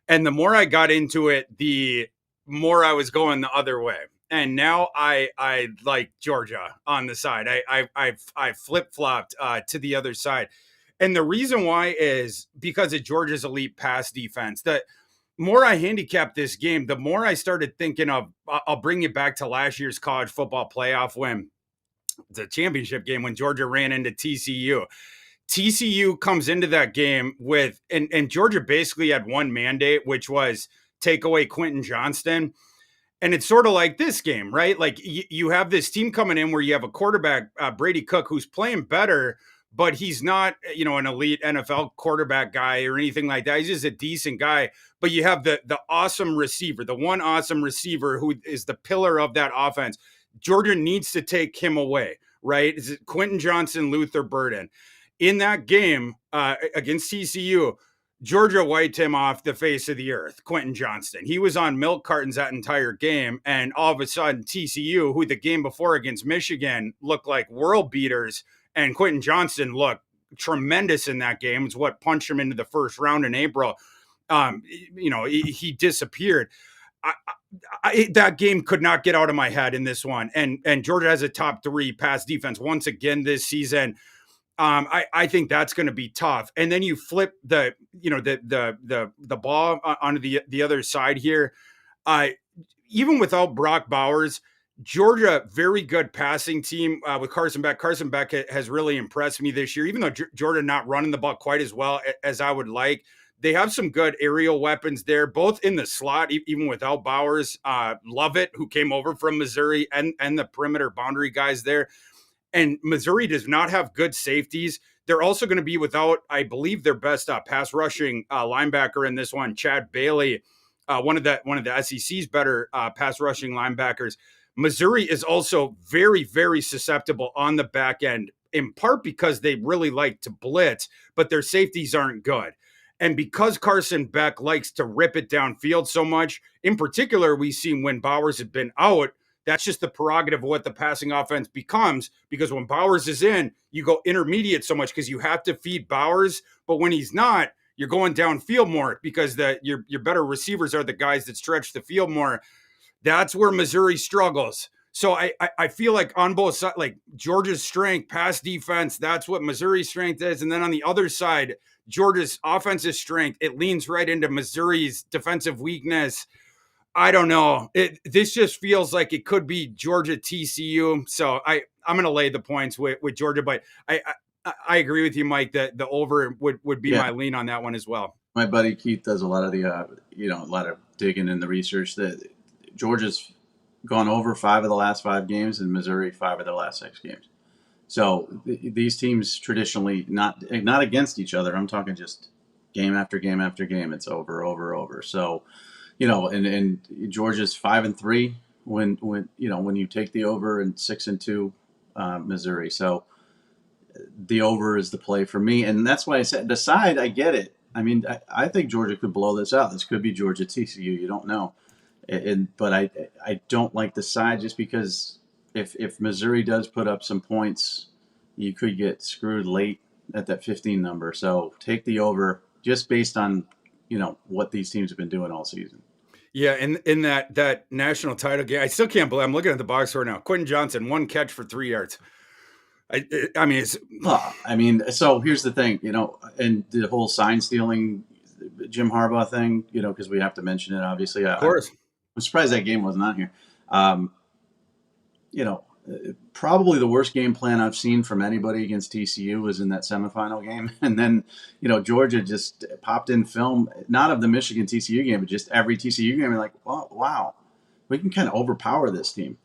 And the more I got into it, the more I was going the other way. And now I like Georgia on the side. I flip flopped to the other side, and the reason why is because of Georgia's elite pass defense. The more I handicap this game, the more I started thinking of. I'll bring you back to last year's college football playoff win, the championship game when Georgia ran into TCU. TCU comes into that game with, and Georgia basically had one mandate, which was take away Quentin Johnston. And it's sort of like this game, right? Like you have this team coming in where you have a quarterback, Brady Cook, who's playing better, but he's not, an elite NFL quarterback guy or anything like that. He's just a decent guy. But you have the awesome receiver, the one awesome receiver who is the pillar of that offense. Georgia needs to take him away, right? Is it Quentin Johnson, Luther Burden? In that game against TCU, Georgia wiped him off the face of the earth, Quentin Johnston. He was on milk cartons that entire game. And all of a sudden, TCU, who the game before against Michigan looked like world beaters, and Quentin Johnston looked tremendous in that game. It's what punched him into the first round in April. He disappeared. That game could not get out of my head in this one. And Georgia has a top 3 pass defense once again this season. I think that's going to be tough. And then you flip the ball onto the other side here. Even without Brock Bowers, Georgia, very good passing team with Carson Beck. Carson Beck has really impressed me this year, even though Georgia not running the ball quite as well as I would like. They have some good aerial weapons there, both in the slot, even without Bowers. Lovett, who came over from Missouri, and the perimeter boundary guys there. And Missouri does not have good safeties. They're also going to be without, I believe, their best pass rushing linebacker in this one, Chad Bailey, one of the SEC's better pass rushing linebackers. Missouri is also very, very susceptible on the back end, in part because they really like to blitz, but their safeties aren't good. And because Carson Beck likes to rip it downfield so much, in particular, we've seen when Bowers had been out, that's just the prerogative of what the passing offense becomes, because when Bowers is in, you go intermediate so much because you have to feed Bowers. But when he's not, you're going downfield more because your better receivers are the guys that stretch the field more. That's where Missouri struggles. So I feel like on both sides, like Georgia's strength, pass defense, that's what Missouri's strength is. And then on the other side, Georgia's offensive strength, it leans right into Missouri's defensive weakness. I don't know. This just feels like it could be Georgia TCU. So I'm going to lay the points with Georgia, but I agree with you, Mike, that the over would be my lean on that one as well. My buddy Keith does a lot of a lot of digging in the research that Georgia's gone over 5 of the last 5 games and Missouri 5 of the last 6 games. So these teams traditionally not against each other. I'm talking just game after game after game. It's over. So, and Georgia's 5-3 when you take the over, and 6-2 Missouri. So the over is the play for me, and that's why I said the side. I get it. I mean, I think Georgia could blow this out. This could be Georgia TCU. You don't know, but I don't like the side just because if Missouri does put up some points, you could get screwed late at that 15 number. So take the over just based on what these teams have been doing all season. Yeah, in that national title game, I still can't believe I'm looking at the box score now. Quentin Johnson, 1 catch for 3 yards. I mean, so here's the thing, and the whole sign stealing Jim Harbaugh thing, because we have to mention it, obviously. Of course. I'm surprised that game wasn't on here. Probably the worst game plan I've seen from anybody against TCU was in that semifinal game. And then, Georgia just popped in film, not of the Michigan TCU game, but just every TCU game. And like, well, wow, we can kind of overpower this team.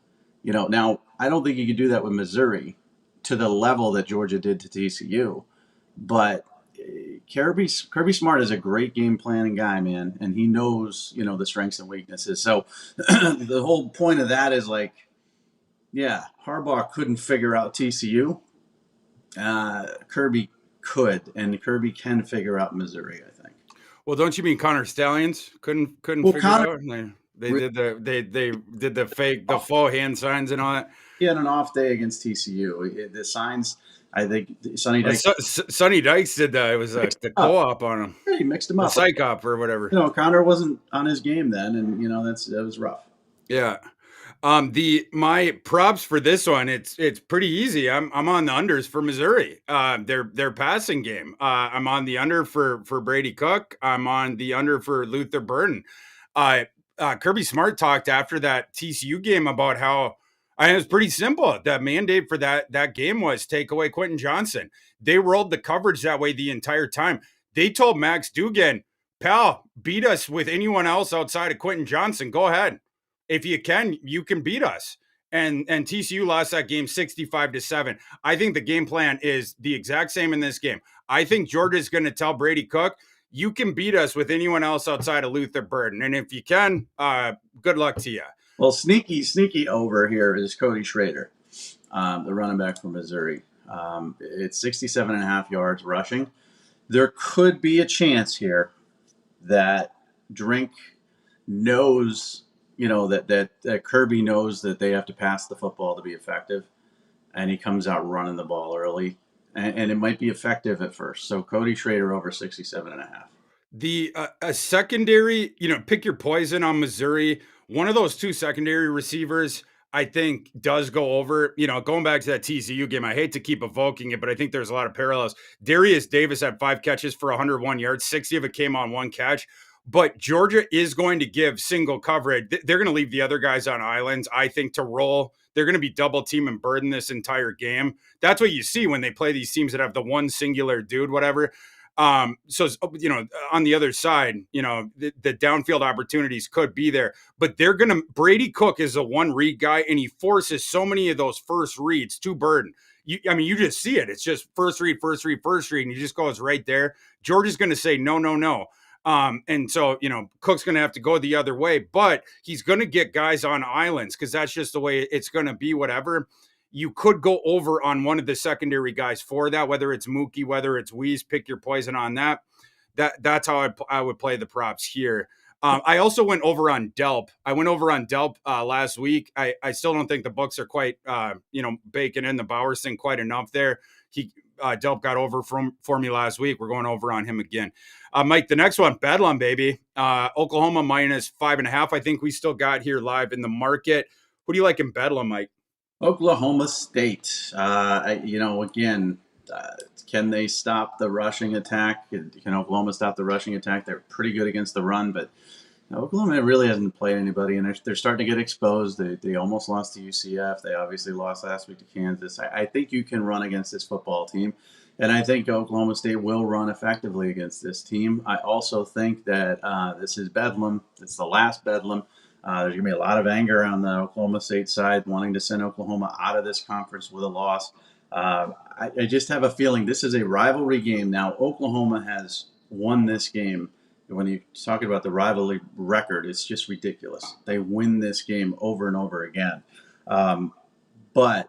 Now I don't think you could do that with Missouri to the level that Georgia did to TCU, but Kirby Smart is a great game planning guy, man, and he knows the strengths and weaknesses. So the whole point of that is like, yeah, Harbaugh couldn't figure out TCU. Kirby could, and Kirby can figure out Missouri, I think. Well, don't you mean Connor Stallions couldn't Well, figure it Connor, out? They did the faux hand signs and all that. he had an off day against TCU. The signs, I think, Sonny Dykes. Sonny Dykes did that. It was the co-op on him. Yeah, he mixed him the up. Psych op or whatever. Connor wasn't on his game then, and that was rough. Yeah. My props for this one, it's pretty easy. I'm on the unders for Missouri. Their passing game. I'm on the under for Brady Cook. I'm on the under for Luther Burden. Kirby Smart talked after that TCU game about how it was pretty simple. The mandate for that game was take away Quentin Johnson. They rolled the coverage that way the entire time. They told Max Duggan, pal, beat us with anyone else outside of Quentin Johnson. Go ahead. If you can beat us. And TCU lost that game 65-7. I think the game plan is the exact same in this game. I think Georgia's going to tell Brady Cook, you can beat us with anyone else outside of Luther Burden. And if you can, good luck to you. Well, sneaky over here is Cody Schrader, the running back from Missouri. It's 67.5 yards rushing. There could be a chance here that Drink knows that Kirby knows that they have to pass the football to be effective, and he comes out running the ball early, and it might be effective at first. So Cody Schrader over 67.5. The a secondary, pick your poison on Missouri. One of those two secondary receivers, I think, does go over. Going back to that TCU game, I hate to keep evoking it, but I think there's a lot of parallels. Darius Davis had 5 catches for 101 yards. 60 of it came on 1 catch. But Georgia is going to give single coverage. They're going to leave the other guys on islands, I think, to roll. They're going to be double team and burden this entire game. That's what you see when they play these teams that have the one singular dude, whatever. So, on the other side, the downfield opportunities could be there, but Brady Cook is a one read guy, and he forces so many of those first reads to burden. You just see it. It's just first read, and he just goes right there. Georgia's going to say, no. And so, Cook's going to have to go the other way, but he's going to get guys on islands because that's just the way it's going to be, whatever. You could go over on one of the secondary guys for that, whether it's Mookie, whether it's Weiss, pick your poison on that. That's how I would play the props here. I also went over on Delp. I went over on Delp last week. I still don't think the books are quite, baking in the Bowers thing quite enough there. Delp got over for me last week. We're going over on him again. Mike, the next one, Bedlam, baby. Oklahoma minus 5.5. I think we still got here live in the market. Who do you like in Bedlam, Mike? Oklahoma State. Again, can they stop the rushing attack? Can Oklahoma stop the rushing attack? They're pretty good against the run, but Oklahoma really hasn't played anybody, and they're starting to get exposed. They almost lost to UCF. They obviously lost last week to Kansas. I think you can run against this football team, and I think Oklahoma State will run effectively against this team. I also think that this is Bedlam. It's the last Bedlam. There's going to be a lot of anger on the Oklahoma State side wanting to send Oklahoma out of this conference with a loss. I just have a feeling this is a rivalry game. Now, Oklahoma has won this game. When you're talking about the rivalry record, it's just ridiculous. They win this game over and over again. But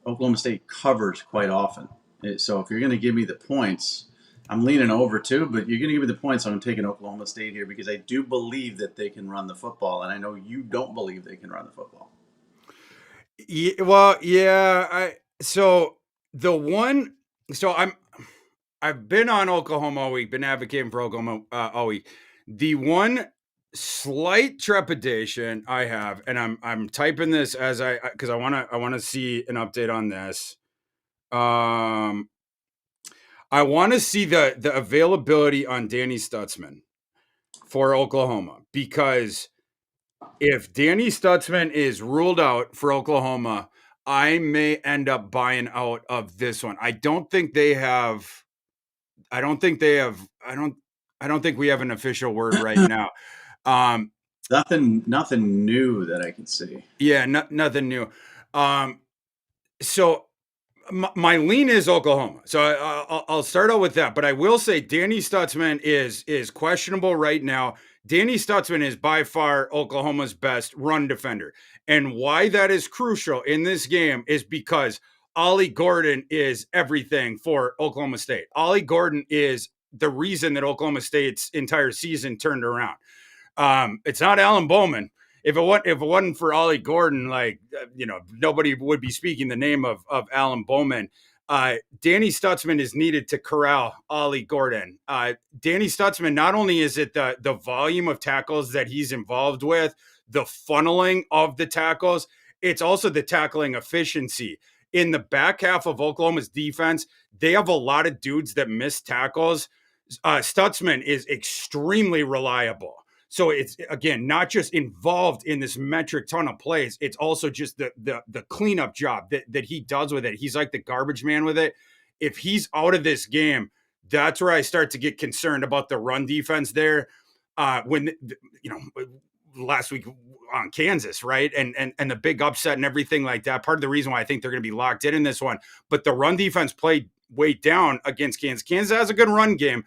Oklahoma State covers quite often. So if you're going to give me the points, I'm leaning over too, but you're going to give me the points. I'm taking Oklahoma State here because I do believe that they can run the football, and I know you don't believe they can run the football. Yeah, well, yeah. I've been on Oklahoma all week, been advocating for Oklahoma all week. The one slight trepidation I have, and I'm typing this because I want to see an update on this. I want to see the availability on Danny Stutzman for Oklahoma because If Danny Stutzman is ruled out for Oklahoma, I may end up buying out of this one. I don't think they have. I don't think they have. I don't think we have an official word right now. Um, Nothing new that I can see. yeah, nothing new. Um, so my lean is Oklahoma. So I'll start out with that. But I will say Danny Stutzman is questionable right now. Danny Stutzman is by far Oklahoma's best run defender. And why that is crucial in this game is because Ollie Gordon is everything for Oklahoma State. Ollie Gordon is the reason that Oklahoma State's entire season turned around. It's not Alan Bowman. If it wasn't for Ollie Gordon, nobody would be speaking the name of Alan Bowman. Danny Stutzman is needed to corral Ollie Gordon. Danny Stutzman, not only is it the volume of tackles that he's involved with, the funneling of the tackles, it's also the tackling efficiency. In the back half of Oklahoma's defense, they have a lot of dudes that miss tackles. Stutzman is extremely reliable. So it's again not just involved in this metric ton of plays. It's also just the cleanup job that he does with it. He's like the garbage man with it. If he's out of this game, that's where I start to get concerned about the run defense there. When last week on Kansas, right, and the big upset and everything like that. Part of the reason why I think they're going to be locked in this one, but the run defense played way down against Kansas. Kansas has a good run game.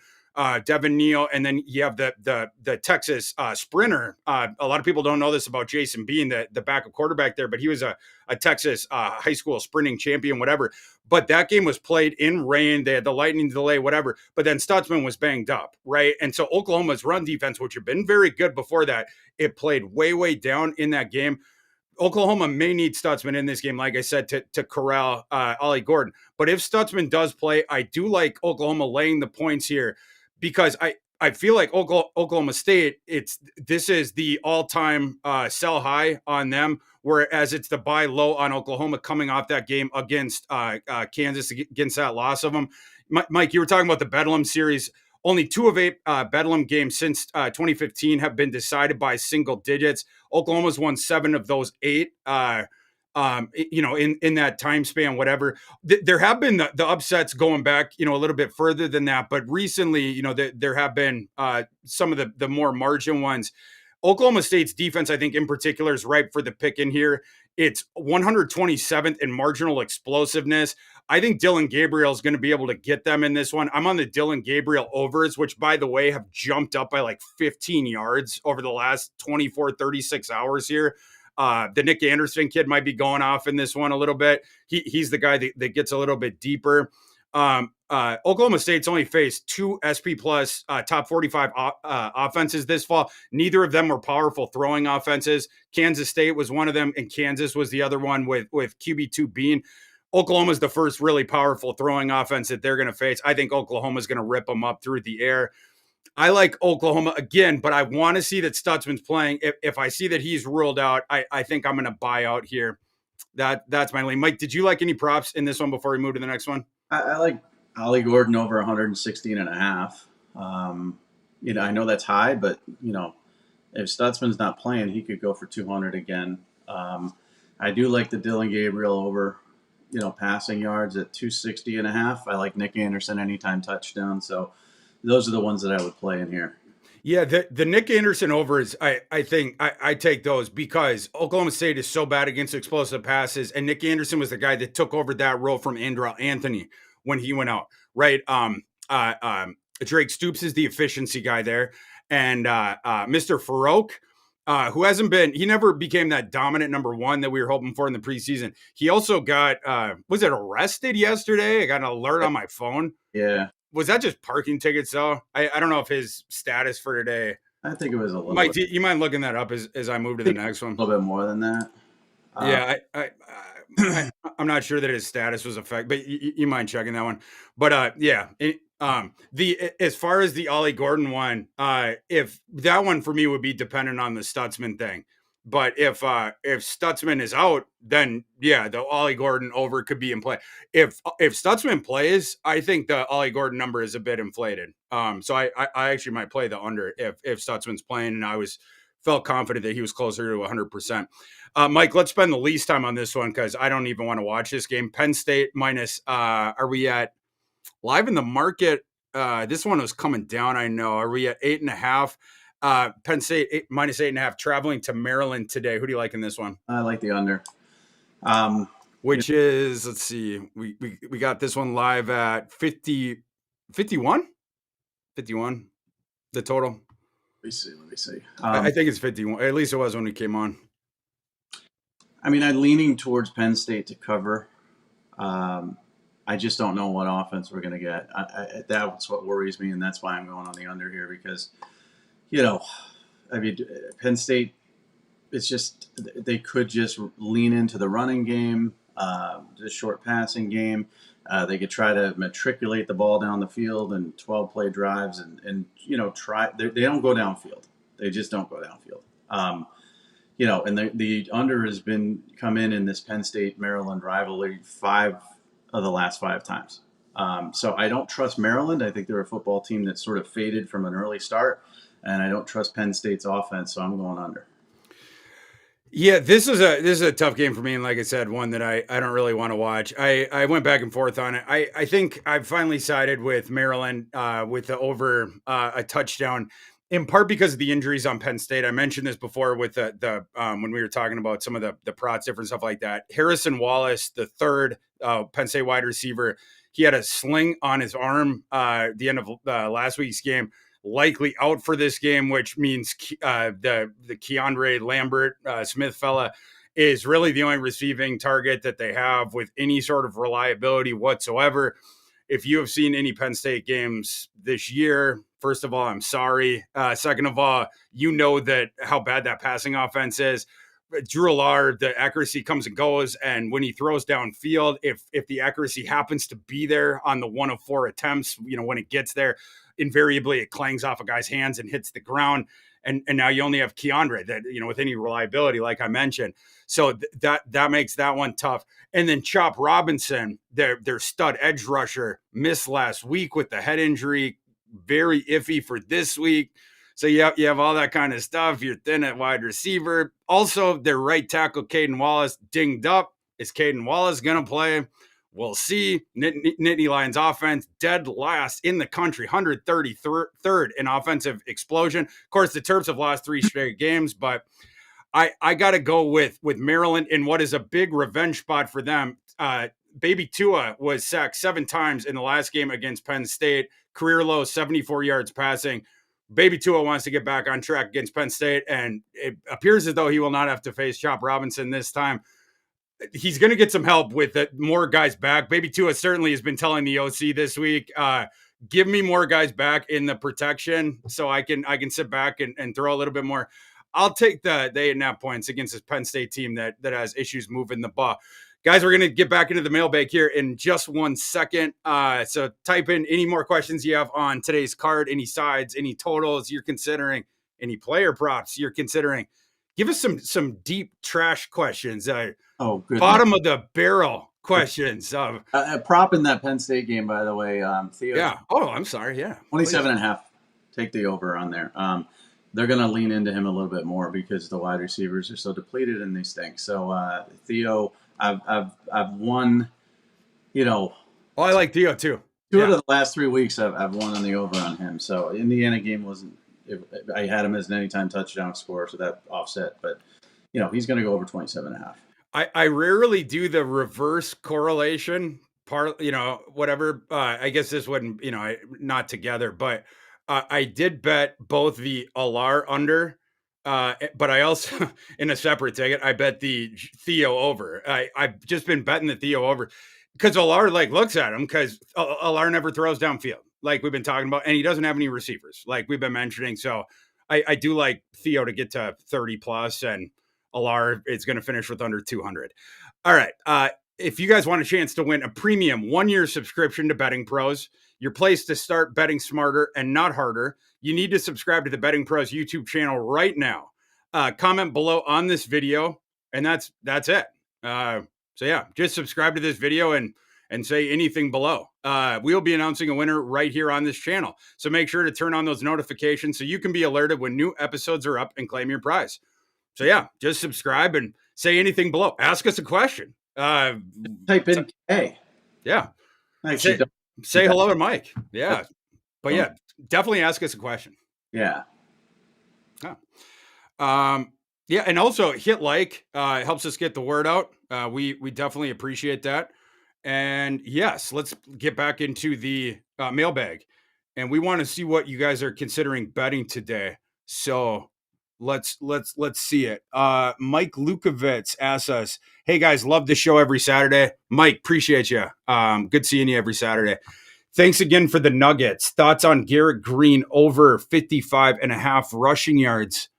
Devin Neal, and then you have the Texas sprinter. A lot of people don't know this about Jason Bean, the backup quarterback there, but he was a Texas high school sprinting champion, whatever. But that game was played in rain. They had the lightning delay, whatever. But then Stutzman was banged up, right? And so Oklahoma's run defense, which had been very good before that, it played way down in that game. Oklahoma may need Stutzman in this game, like I said, to corral Ollie Gordon. But if Stutzman does play, I do like Oklahoma laying the points here because I feel like Oklahoma State, this is the all-time sell high on them, whereas it's the buy low on Oklahoma coming off that game against Kansas, against that loss of them. Mike, you were talking about the Bedlam series. Only 2 of 8 Bedlam games since 2015 have been decided by single digits. Oklahoma's won 7 of those 8. In that time span, whatever. There have been the upsets going back, a little bit further than that, but recently, there have been some of the more margin ones. Oklahoma State's defense, I think in particular, is ripe for the pick in here. It's 127th in marginal explosiveness. I think Dylan Gabriel is going to be able to get them in this one. I'm on the Dylan Gabriel overs, which, by the way, have jumped up by like 15 yards over the last 24, 36 hours here. The Nick Anderson kid might be going off in this one a little bit. He's the guy that gets a little bit deeper. Oklahoma State's only faced 2 SP plus top 45 offenses this fall. Neither of them were powerful throwing offenses. Kansas State was one of them, and Kansas was the other one with QB2 Bean. Oklahoma's the first really powerful throwing offense that they're going to face. I think Oklahoma's going to rip them up through the air. I like Oklahoma again, but I want to see that Stutzman's playing. If I see that he's ruled out, I think I'm going to buy out here. That's my lane. Mike, did you like any props in this one before we move to the next one? I like Ollie Gordon over 116 and a half. I know that's high, but if Stutzman's not playing, he could go for 200 again. I do like the Dylan Gabriel over, passing yards at 260 and a half. I like Nick Anderson anytime touchdown. So those are the ones that I would play in here. Yeah, the Nick Anderson overs, I think I take those because Oklahoma State is so bad against explosive passes, and Nick Anderson was the guy that took over that role from Andrew Anthony when he went out, right? Drake Stoops is the efficiency guy there, and Mr. Farrell, he never became that dominant number 1 that we were hoping for in the preseason. He also got, was it arrested yesterday? I got an alert on my phone. Yeah. Was that just parking tickets though? I don't know if his status for today. I think it was a little. Mike, do you mind looking that up as I move to the next one? A little bit more than that. Yeah, I'm not sure that his status was affected, but you mind checking that one? But as far as the Ollie Gordon one, if that one for me would be dependent on the Stutzman thing. But if Stutzman is out, then yeah, the Ollie Gordon over could be in play. If Stutzman plays, I think the Ollie Gordon number is a bit inflated. So I actually might play the under if Stutzman's playing and I was felt confident that he was closer to 100%. Mike, let's spend the least time on this one because I don't even want to watch this game. Penn State minus, are we at live in the market? This one was coming down, I know. Are we at 8.5? Penn State minus 8.5, traveling to Maryland today. Who do you like in this one? I like the under. Which is, let's see, we got this one live at 50, 51? 51, the total. Let me see. I think it's 51. At least it was when we came on. I mean, I'm leaning towards Penn State to cover. I just don't know what offense we're going to get. That's what worries me, and that's why I'm going on the under here because, I mean, Penn State, it's just they could just lean into the running game, the short passing game. They could try to matriculate the ball down the field and 12-play drives and try. They don't go downfield. They just don't go downfield. And the under has come in this Penn State Maryland rivalry 5 of the last 5 times. So I don't trust Maryland. I think they're a football team that sort of faded from an early start, and I don't trust Penn State's offense. So I'm going under. Yeah, this is a tough game for me, and like I said, one that I don't really want to watch. I went back and forth on it. I think I've finally sided with Maryland with the over a touchdown, in part because of the injuries on Penn State. I mentioned this before with the when we were talking about some of the props, different stuff like that. Harrison Wallace, the third Penn State wide receiver, he had a sling on his arm at the end of last week's game. Likely out for this game, which means the Keandre Lambert Smith fella is really the only receiving target that they have with any sort of reliability whatsoever. If you have seen any Penn State games this year, first of all, I'm sorry. Second of all, you know that how bad that passing offense is. Drew Allard, the accuracy comes and goes, and when he throws downfield, if the accuracy happens to be there on the 1 of 4 attempts, when it gets there, invariably it clangs off a guy's hands and hits the ground. And now you only have Keandre that, with any reliability, like I mentioned. So that makes that one tough. And then Chop Robinson, their stud edge rusher, missed last week with the head injury. Very iffy for this week. So you have all that kind of stuff. You're thin at wide receiver. Also, their right tackle, Caden Wallace, dinged up. Is Caden Wallace going to play? We'll see. Nittany Lions offense, dead last in the country, 133rd in offensive explosion. Of course, the Terps have lost 3 straight games, but I got to go with Maryland in what is a big revenge spot for them. Baby Tua was sacked 7 times in the last game against Penn State. Career low, 74 yards passing. Baby Tua wants to get back on track against Penn State, and it appears as though he will not have to face Chop Robinson this time. He's going to get some help with more guys back. Baby Tua certainly has been telling the OC this week, give me more guys back in the protection so I can sit back and throw a little bit more. I'll take the 8.5 points against this Penn State team that has issues moving the ball. Guys, we're going to get back into the mailbag here in just 1 second. So type in any more questions you have on today's card, any sides, any totals you're considering, any player props you're considering. Give us some deep trash questions. Bottom of the barrel questions. Prop in that Penn State game, by the way, Theo. Yeah. Oh, I'm sorry. Yeah. 27.5. Take the over on there. They're going to lean into him a little bit more because the wide receivers are so depleted and they stink. So Theo, I've won. I like Theo too. 2 out of the last 3 weeks, I've won on the over on him. So Indiana game wasn't. I had him as an anytime touchdown scorer, so that offset. But he's going to go over 27.5. I rarely do the reverse correlation part. Whatever. I guess this wouldn't. Not together, but I did bet both the Alar under. But I also, in a separate ticket, I bet the Theo over. I've just been betting the Theo over because Alar looks at him because Alar never throws downfield like we've been talking about, and he doesn't have any receivers like we've been mentioning. So I do like Theo to get to 30 plus, and Alar is going to finish with under 200. All right. If you guys want a chance to win a premium 1-year subscription to Betting Pros, your place to start betting smarter and not harder, you need to subscribe to the Betting Pros YouTube channel right now. Comment below on this video, and that's it. So yeah, just subscribe to this video, and and say anything below. We'll be announcing a winner right here on this channel. So make sure to turn on those notifications so you can be alerted when new episodes are up and claim your prize. So yeah, just subscribe and say anything below. Ask us a question. Type in K. Yeah. Actually, Say hello to Mike. Yeah. But yeah, definitely ask us a question. Yeah. Yeah, and also hit like. It helps us get the word out. We definitely appreciate that. And yes, let's get back into the mailbag. And we want to see what you guys are considering betting today. So let's see it. Mike Lukovitz asks us, "Hey guys, love the show every Saturday." Mike, appreciate you. Good seeing you every Saturday. Thanks again for the Nuggets. Thoughts on Garrett Green over 55.5 rushing yards?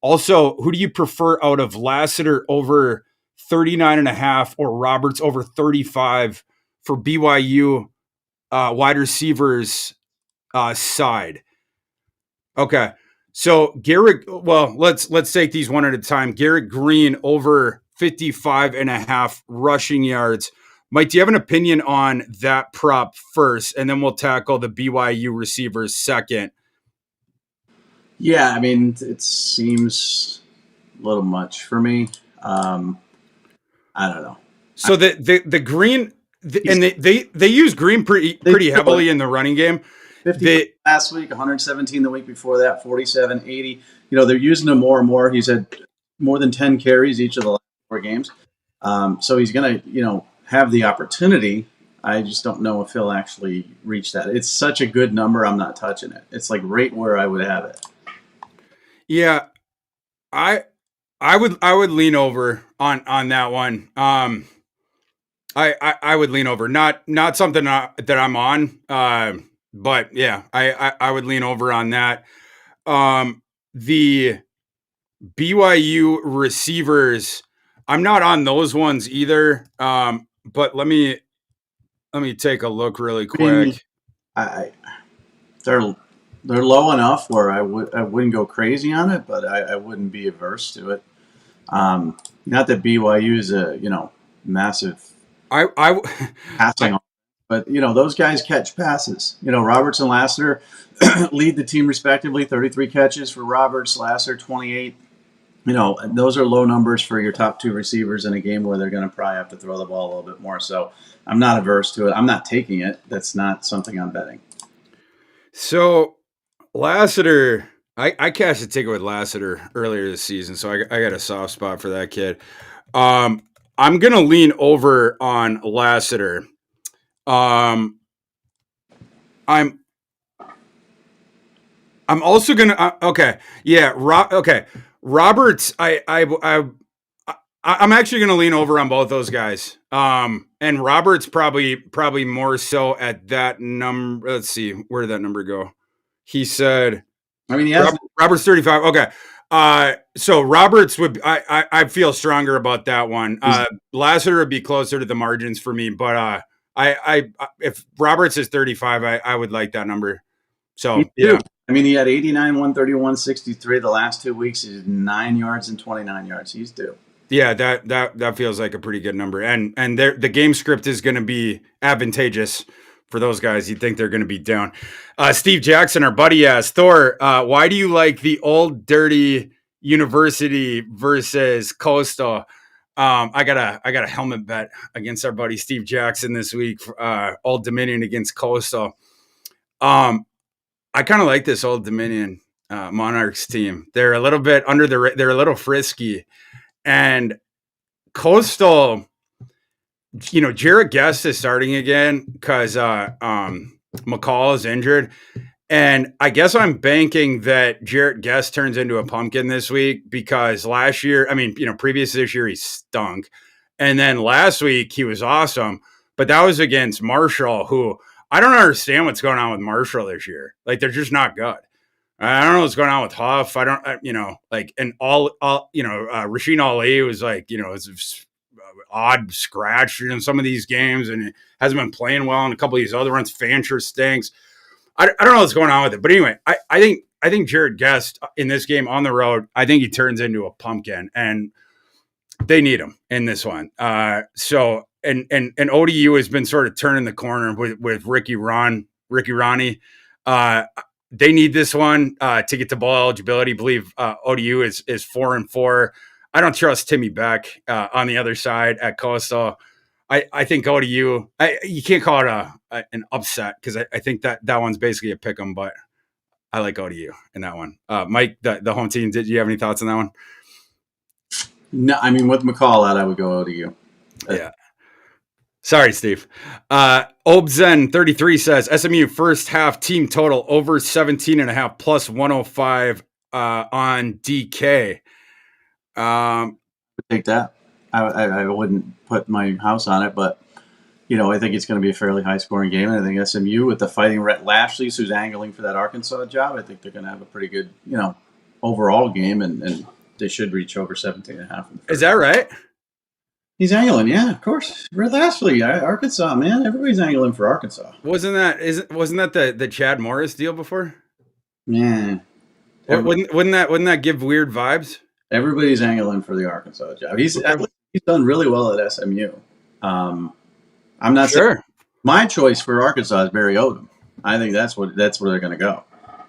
Also, who do you prefer out of Lassiter over 39.5 or Roberts over 35 for BYU wide receivers side? Okay. So Garrett, well, let's take these one at a time. Garrett Green over 55.5 rushing yards. Mike, do you have an opinion on that prop first? And then we'll tackle the BYU receivers second. Yeah, I mean, it seems a little much for me. I don't know. So the Green and they use Green pretty heavily in the running game. 50 last week, 117 the week before that, 47, 80. They're using him more and more. He's had more than 10 carries each of the last 4 games. So he's going to, have the opportunity. I just don't know if he'll actually reach that. It's such a good number. I'm not touching it. It's like right where I would have it. Yeah, I would lean over on that one. I would lean over. Not something that I'm on. But yeah, I would lean over on that. The BYU receivers, I'm not on those ones either. But let me take a look really quick. They're low enough where I wouldn't go crazy on it, but I wouldn't be averse to it. Not that BYU is a massive passing on, but those guys catch passes. Roberts and Lassiter lead the team respectively. 33 catches for Roberts, Lassiter 28. Those are low numbers for your top 2 receivers in a game where they're going to probably have to throw the ball a little bit more. So I'm not averse to it. I'm not taking it. That's not something I'm betting. So Lassiter, I cashed a ticket with Lassiter earlier this season, so I got a soft spot for that kid. I'm gonna lean over on Lassiter. I'm also gonna okay, yeah, okay. Roberts, I'm actually gonna lean over on both those guys. And Roberts probably more so at that number. Let's see, where did that number go? He said, Roberts 35. Okay. So Roberts would, I feel stronger about that one. Lassiter would be closer to the margins for me, but if Roberts is 35, I would like that number. So yeah. He had 89, 131, 63 the last 2 weeks. He's 9 yards and 29 yards. He's due. Yeah, that feels like a pretty good number. And the game script is going to be advantageous for those guys. You'd think they're going to be down. Steve Jackson, our buddy, asked, Thor, why do you like the Old Dirty University versus Coastal? I got a helmet bet against our buddy Steve Jackson this week. Old Dominion against Coastal. I kind of like this Old Dominion Monarchs team. They're a little bit they're a little frisky, and Coastal. Jarrett Guest is starting again because McCall is injured. And I guess I'm banking that Jarrett Guest turns into a pumpkin this week because last year, previous this year, he stunk. And then last week, he was awesome. But that was against Marshall, who I don't understand what's going on with Marshall this year. Like, they're just not good. I don't know what's going on with Huff. I don't, and Rasheen Ali was it's odd scratch in some of these games and hasn't been playing well in a couple of these other ones. Fancher stinks. I don't know what's going on with it, but anyway, I think Jared Guest in this game on the road, I think he turns into a pumpkin, and they need him in this one. So and ODU has been sort of turning the corner with Ricky Ronnie. They need this one to get to bowl eligibility. I believe ODU is 4-4. I don't trust Timmy Beck on the other side at Coastal. I think ODU. You can't call it an upset because I think that one's basically a pick 'em, but I like ODU in that one. Mike, the home team. Did you have any thoughts on that one? No, I mean with McCall out, I would go ODU. Yeah. Sorry, Steve. Obzen33 says SMU first half team total over 17.5 plus 105 on DK. Take that. I wouldn't put my house on it, but I think it's going to be a fairly high scoring game. And I think SMU with the fighting Rhett Lashley, who's angling for that Arkansas job, I think they're going to have a pretty good, overall game, and they should reach over 17.5. Is that right? He's angling, yeah, of course. Rhett Lashley, Arkansas, man. Everybody's angling for Arkansas. Wasn't that the Chad Morris deal before? Yeah. Wouldn't that give weird vibes? Everybody's angling for the Arkansas job. He's done really well at SMU. I'm not sure. saying my choice for Arkansas is Barry Odom. I think that's where they're going to go.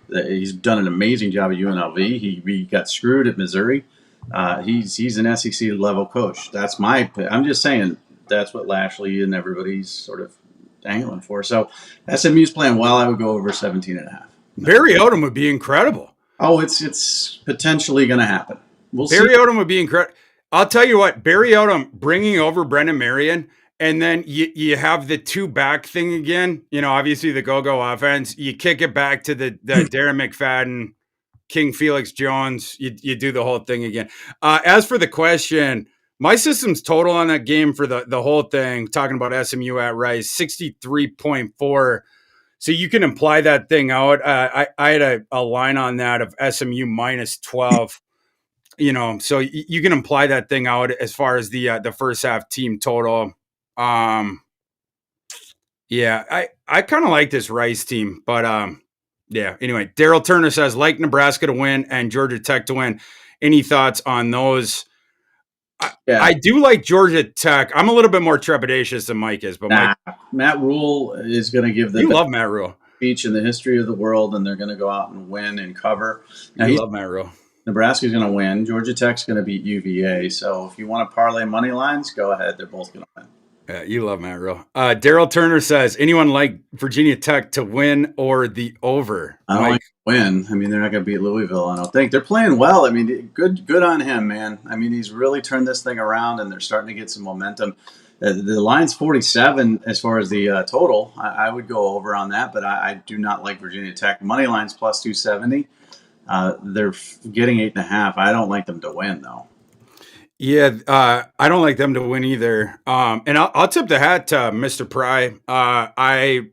He's done an amazing job at UNLV. He got screwed at Missouri. He's an SEC level coach. That's my pick. I'm just saying that's what Lashley and everybody's sort of angling for. So SMU's playing well. I would go over 17.5. Barry Odom would be incredible. Oh, it's potentially going to happen. We'll Barry see. Odom would be incredible. I'll tell you what, Barry Odom bringing over Brendan Marion, and then you have the two back thing again. Obviously the go-go offense. You kick it back to the Darren McFadden, King Felix Jones. You do the whole thing again. As for the question, my system's total on that game for the whole thing, talking about SMU at Rice, 63.4. So you can imply that thing out. I had a line on that of SMU minus 12. So you can imply that thing out as far as the first half team total. Yeah, I kind of like this Rice team, but yeah. Anyway, Daryl Turner says like Nebraska to win and Georgia Tech to win. Any thoughts on those? I do like Georgia Tech. I'm a little bit more trepidatious than Mike is, but Matt Rule is going to give the love Matt Rule speech in the history of the world, and they're going to go out and win and cover. Now, you love Matt Rule. Nebraska's going to win. Georgia Tech's going to beat UVA. So if you want to parlay money lines, go ahead. They're both going to win. Yeah, you love Matt Rule. Daryl Turner says, anyone like Virginia Tech to win or the over? I don't like win. I mean, they're not going to beat Louisville, I don't think. They're playing well. I mean, good on him, man. I mean, he's really turned this thing around, and they're starting to get some momentum. The line's 47 as far as the total. I would go over on that, but I do not like Virginia Tech. Money line's plus 270. They're getting 8.5. I don't like them to win, though. Yeah, I don't like them to win either. And I'll tip the hat to Mr. Pry. I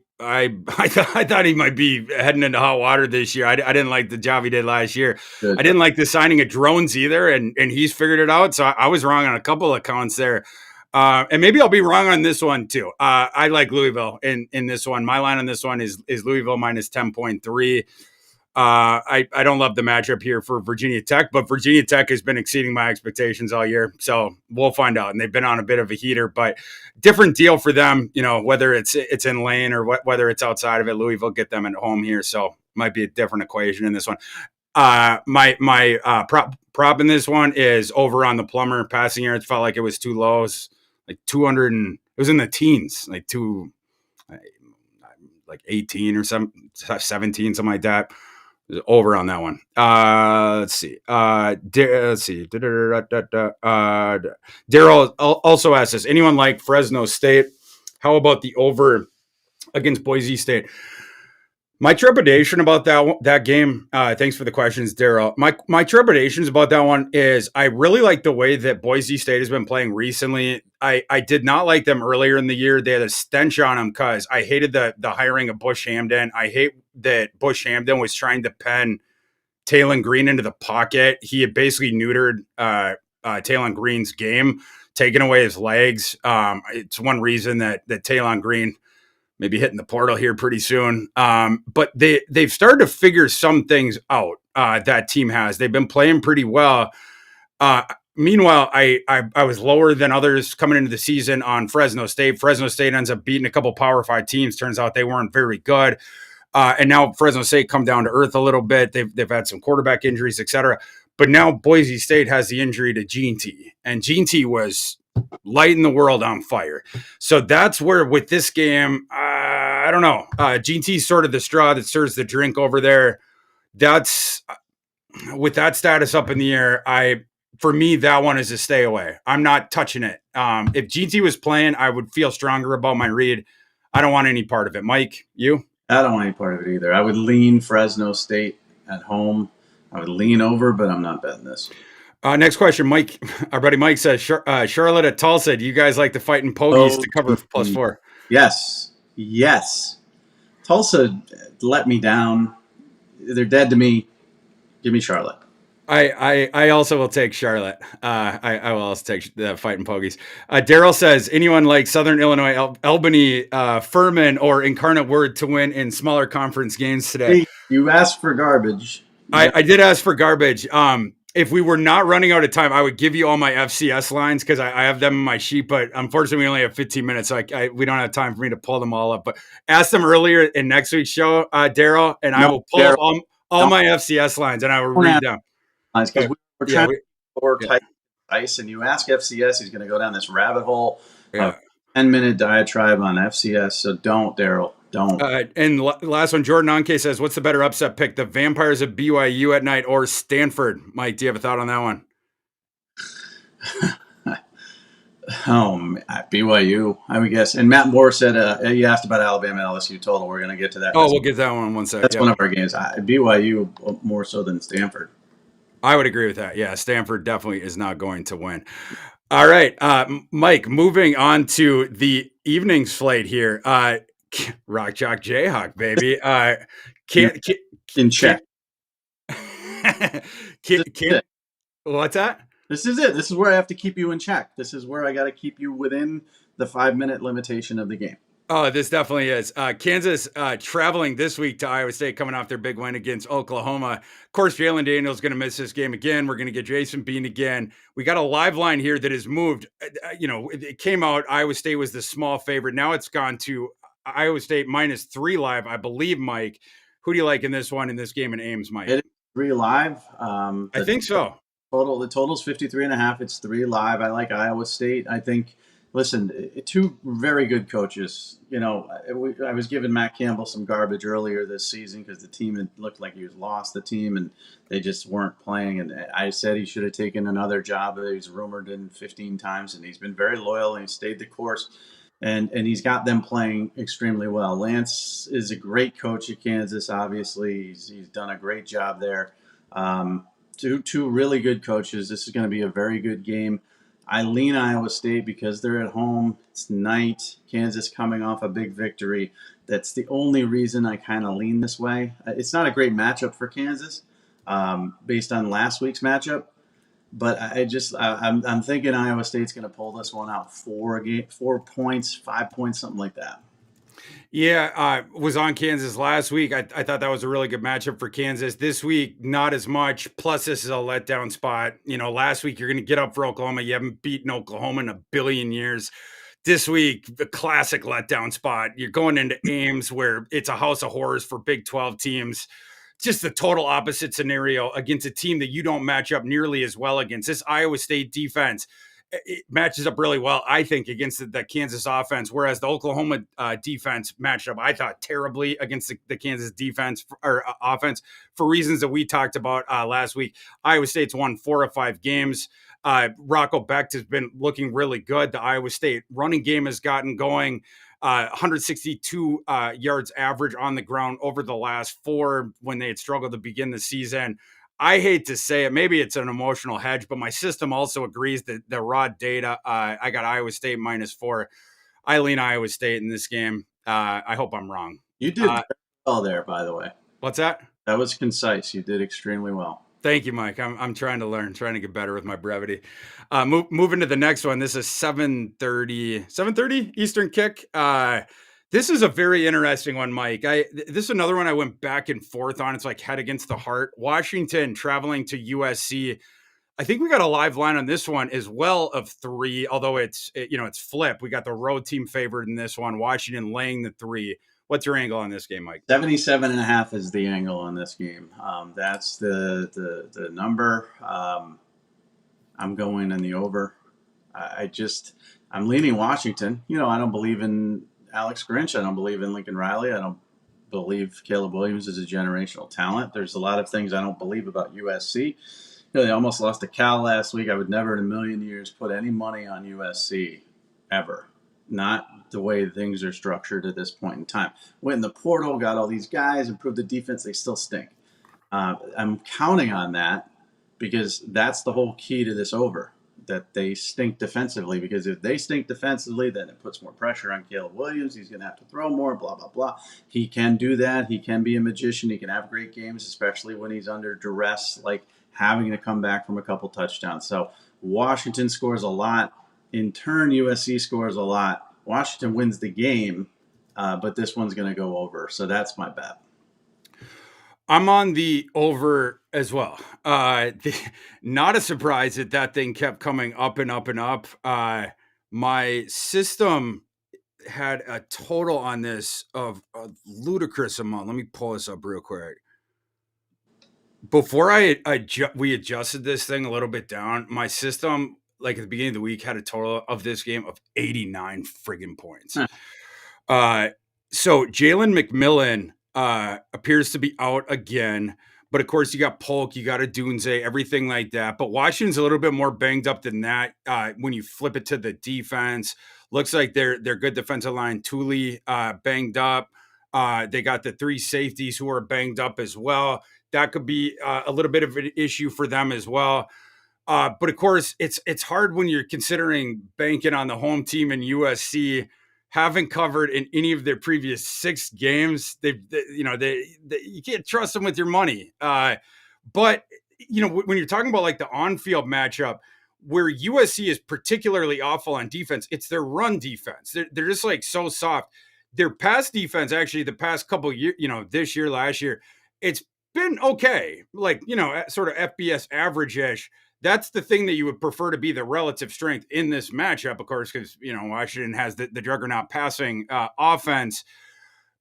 thought he might be heading into hot water this year. I didn't like the job he did last year. Good. I didn't like the signing of drones either, and he's figured it out. So I was wrong on a couple of counts there. And maybe I'll be wrong on this one too. I like Louisville in this one. My line on this one is Louisville minus 10.3. I don't love the matchup here for Virginia Tech, but Virginia Tech has been exceeding my expectations all year. So we'll find out. And they've been on a bit of a heater, but different deal for them, whether it's in lane or whether it's outside of it. Louisville get them at home here. So might be a different equation in this one. My prop in this one is over on the Plummer passing yards. Felt like it was too low. It was like 200 and it was in the teens, like 18 or 17, something like that. Over on that one. Let's see. Daryl also asks us, anyone like Fresno State? How about the over against Boise State? My trepidation about that game, thanks for the questions, Daryl. My trepidations about that one is I really like the way that Boise State has been playing recently. I did not like them earlier in the year. They had a stench on them because I hated the hiring of Bush Hamden. I hate that Bush Hamden was trying to pen Taylon Green into the pocket. He had basically neutered Taylon Green's game, taking away his legs. It's one reason that Taylon Green maybe hitting the portal here pretty soon. But they've started to figure some things out, that team has. They've been playing pretty well. Meanwhile, I was lower than others coming into the season on Fresno State. Fresno State ends up beating a couple Power 5 teams. Turns out they weren't very good. And now Fresno State come down to earth a little bit. They've had some quarterback injuries, etc. But now Boise State has the injury to Gene T. And Gene T was lighting the world on fire. So that's where with this game, I don't know. Gene T's sort of the straw that stirs the drink over there. That's with that status up in the air. For me, that one is a stay away. I'm not touching it. If GT was playing, I would feel stronger about my read. I don't want any part of it. Mike, you? I don't want any part of it either. I would lean Fresno State at home. I would lean over, but I'm not betting this. Next question, Mike. Our buddy Mike says, Charlotte at Tulsa. Do you guys like the fighting pogies to cover +4? Yes. Tulsa let me down. They're dead to me. Give me Charlotte. I also will take Charlotte. I will also take the fighting pogies. Daryl says, anyone like Southern Illinois, Albany, Furman, or Incarnate Word to win in smaller conference games today? Hey, you asked for garbage. I did ask for garbage. If we were not running out of time, I would give you all my FCS lines because I have them in my sheet. But unfortunately, we only have 15 minutes, so we don't have time for me to pull them all up. But ask them earlier in next week's show, Daryl, and I will pull up all my FCS lines and I will read them. Because we're trying to more tight ice, and you ask FCS, he's going to go down this rabbit hole of 10-minute diatribe on FCS. So don't, Daryl, don't. And last one, Jordan Anke says, what's the better upset pick, the Vampires of BYU at night or Stanford? Mike, do you have a thought on that one? BYU, I would guess. And Matt Moore said, you asked about Alabama and LSU total. We're going to get to that. We'll get that one in 1 second. That's one of our games. BYU more so than Stanford. I would agree with that. Yeah, Stanford definitely is not going to win. All right, Mike, moving on to the evening slate here. Rock Jock Jayhawk, baby. In check. What's that? This is it. This is where I have to keep you in check. This is where I got to keep you within the 5-minute limitation of the game. Oh, this definitely is. Kansas traveling this week to Iowa State, coming off their big win against Oklahoma. Of course, Jalen Daniels going to miss this game again. We're going to get Jason Bean again. We got a live line here that has moved. It came out. Iowa State was the small favorite. Now it's gone to Iowa State -3 live, I believe. Mike, who do you like in this one in this game in Ames, Mike? It is 3 live. I think so. The total's 53.5. It's 3 live. I like Iowa State. I think. Listen, two very good coaches. I was giving Matt Campbell some garbage earlier this season because the team had looked like he was lost the team and they just weren't playing. And I said he should have taken another job. He's rumored in 15 times, and he's been very loyal and he stayed the course. And he's got them playing extremely well. Lance is a great coach at Kansas. Obviously, he's done a great job there. Two really good coaches. This is going to be a very good game. I lean Iowa State because they're at home. It's night. Kansas coming off a big victory. That's the only reason I kind of lean this way. It's not a great matchup for Kansas based on last week's matchup, but I'm thinking Iowa State's going to pull this one out 4 points, 5 points, something like that. Yeah, was on Kansas last week. I thought that was a really good matchup for Kansas. This week, not as much. Plus, this is a letdown spot. Last week, you're going to get up for Oklahoma. You haven't beaten Oklahoma in a billion years. This week, the classic letdown spot. You're going into Ames where it's a house of horrors for Big 12 teams. Just the total opposite scenario against a team that you don't match up nearly as well against. This Iowa State defense, it matches up really well, I think, against the Kansas offense, whereas the Oklahoma defense matched up, I thought, terribly against the Kansas defense or offense for reasons that we talked about last week. Iowa State's won 4 of 5 games. Rocco Becht has been looking really good. The Iowa State running game has gotten going. 162 yards average on the ground over the last 4 when they had struggled to begin the season. I hate to say it, maybe it's an emotional hedge, but my system also agrees that the raw data, I got Iowa State -4. I lean Iowa State in this game. I hope I'm wrong. You did very well there, by the way. What's that? That was concise. You did extremely well. Thank you, Mike. I'm trying to learn, trying to get better with my brevity. Moving to the next one. This is 7:30 Eastern kick. This is a very interesting one, Mike. This is another one I went back and forth on. It's like head against the heart. Washington traveling to USC. I think we got a live line on this one as well of 3, although it's flipped. We got the road team favored in this one. Washington laying the 3. What's your angle on this game, Mike? 77.5 is the angle on this game. That's the number. I'm going in the over. I'm leaning Washington. I don't believe in Alex Grinch. I don't believe in Lincoln Riley. I don't believe Caleb Williams is a generational talent. There's a lot of things I don't believe about USC. They almost lost to Cal last week. I would never in a million years put any money on USC ever. Not the way things are structured at this point in time. Went in the portal, got all these guys, improved the defense. They still stink. I'm counting on that because that's the whole key to this over, that they stink defensively. Because if they stink defensively, then it puts more pressure on Caleb Williams. He's going to have to throw more, blah, blah, blah. He can do that. He can be a magician. He can have great games, especially when he's under duress, like having to come back from a couple touchdowns. So Washington scores a lot. In turn, USC scores a lot. Washington wins the game, but this one's going to go over. So that's my bet. I'm on the over as well. Not a surprise that thing kept coming up and up and up. My system had a total on this of a ludicrous amount. Let me pull this up real quick. Before we adjusted this thing a little bit down, my system, like at the beginning of the week, had a total of this game of 89 friggin' points. So Jalen McMillan appears to be out again. But of course, you got Polk, you got a Dunze, everything like that. But Washington's a little bit more banged up than that. When you flip it to the defense, looks like their good defensive line, Thule, banged up. They got the 3 safeties who are banged up as well. That could be a little bit of an issue for them as well. But of course, it's hard when you're considering banking on the home team in USC. Haven't covered in any of their previous 6 games. You can't trust them with your money. But when you're talking about like the on-field matchup, where USC is particularly awful on defense, it's their run defense. They're just like so soft. Their pass defense, actually, the past couple of years, this year, last year, it's been okay. Like, sort of FBS average-ish. That's the thing that you would prefer to be the relative strength in this matchup, of course, because, Washington has the juggernaut passing offense.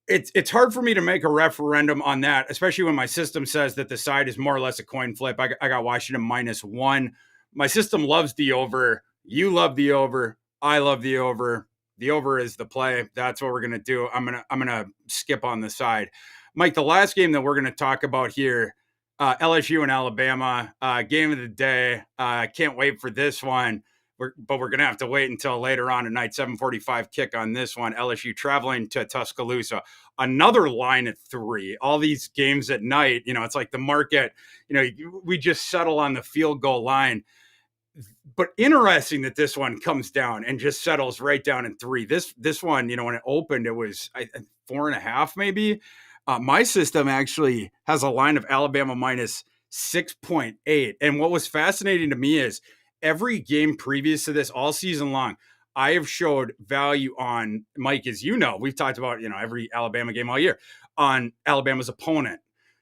It's hard for me to make a referendum on that, especially when my system says that the side is more or less a coin flip. I got Washington -1. My system loves the over. You love the over. I love the over. The over is the play. That's what we're going to do. I'm going to skip on the side. Mike, the last game that we're going to talk about here, LSU and Alabama, game of the day. Can't wait for this one. But we're going to have to wait until later on tonight, 7:45 kick on this one. LSU traveling to Tuscaloosa. Another line at 3. All these games at night, it's like the market, we just settle on the field goal line. But interesting that this one comes down and just settles right down in 3. This one, when it opened, it was 4.5 maybe. My system actually has a line of Alabama -6.8. And what was fascinating to me is every game previous to this, all season long, I have showed value on, Mike, as you know, we've talked about, every Alabama game all year, on Alabama's opponent.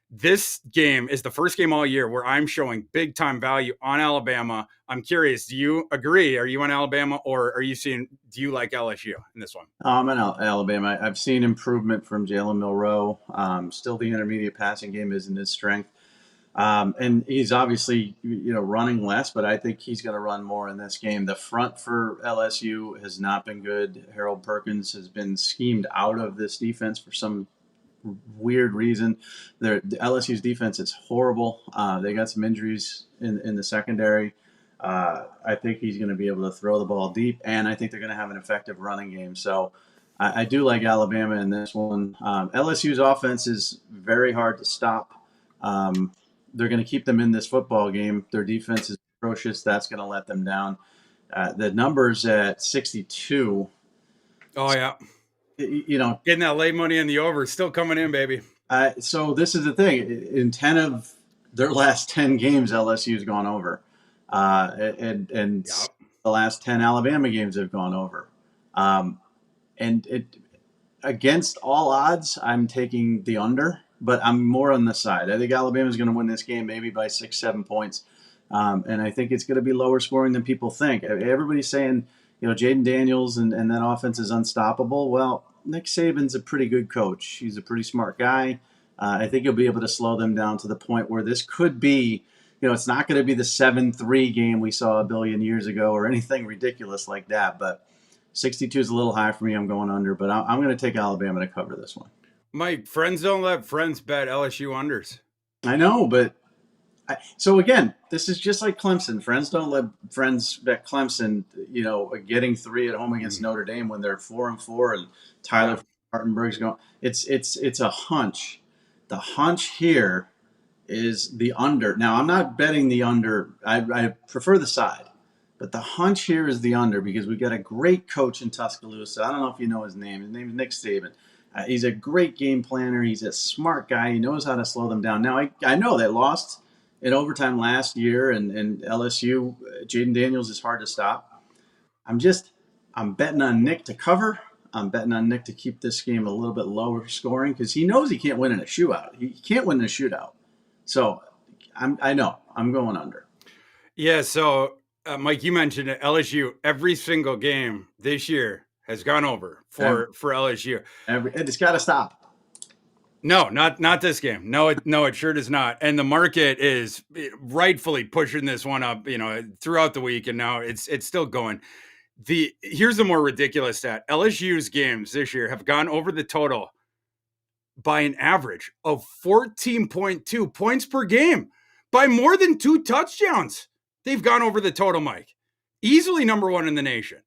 This game is the first game all year where I'm showing big time value on Alabama. I'm curious, do you agree? Are you on Alabama, or do you like LSU in this one? I'm in Alabama. I've seen improvement from Jalen Milroe. Still, the intermediate passing game isn't his strength. And he's obviously, running less, but I think he's going to run more in this game. The front for LSU has not been good. Harold Perkins has been schemed out of this defense for some weird reason. The LSU's defense is horrible. They got some injuries in the secondary. I think he's going to be able to throw the ball deep, and I think they're going to have an effective running game. So I do like Alabama in this one. LSU's offense is very hard to stop. They're going to keep them in this football game. Their defense is atrocious. That's going to let them down. The number's at 62. Oh, yeah. Getting that late money in the over, still coming in, baby. So this is the thing. In 10 of their last 10 games, LSU's gone over. And yep. The last 10 Alabama games have gone over. Against all odds, I'm taking the under, but I'm more on the side. I think Alabama's going to win this game maybe by 6-7 points. And I think it's going to be lower scoring than people think. Everybody's saying, Jaden Daniels and that offense is unstoppable. Well, Nick Saban's a pretty good coach. He's a pretty smart guy. I think he'll be able to slow them down to the point where this could be, it's not going to be the 7-3 game we saw a billion years ago or anything ridiculous like that. But 62 is a little high for me. I'm going under, but I'm going to take Alabama to cover this one. Mike, friends don't let friends bet LSU unders. I know, but so again, this is just like Clemson. Friends don't let friends bet Clemson. Getting 3 at home against Notre Dame when they're 4-4 and Tyler Hartenberg's going. It's a hunch. The hunch here is the under. Now I'm not betting the under. I prefer the side, but the hunch here is the under because we've got a great coach in Tuscaloosa. I don't know if you know his name. His name is Nick Saban. He's a great game planner. He's a smart guy. He knows how to slow them down. Now I know they lost in overtime last year, and LSU, Jaden Daniels is hard to stop. I'm betting on Nick to cover. I'm betting on Nick to keep this game a little bit lower scoring because he knows he can't win in a shootout. He can't win in a shootout. So I know I'm going under. Yeah. So Mike, you mentioned it, LSU. Every single game this year has gone over for LSU. It's got to stop. No, not this game. No, it sure does not. And the market is rightfully pushing this one up, throughout the week, and now it's still going. Here's the more ridiculous stat: LSU's games this year have gone over the total by an average of 14.2 points per game, by more than 2 touchdowns. They've gone over the total, Mike. Easily number 1 in the nation,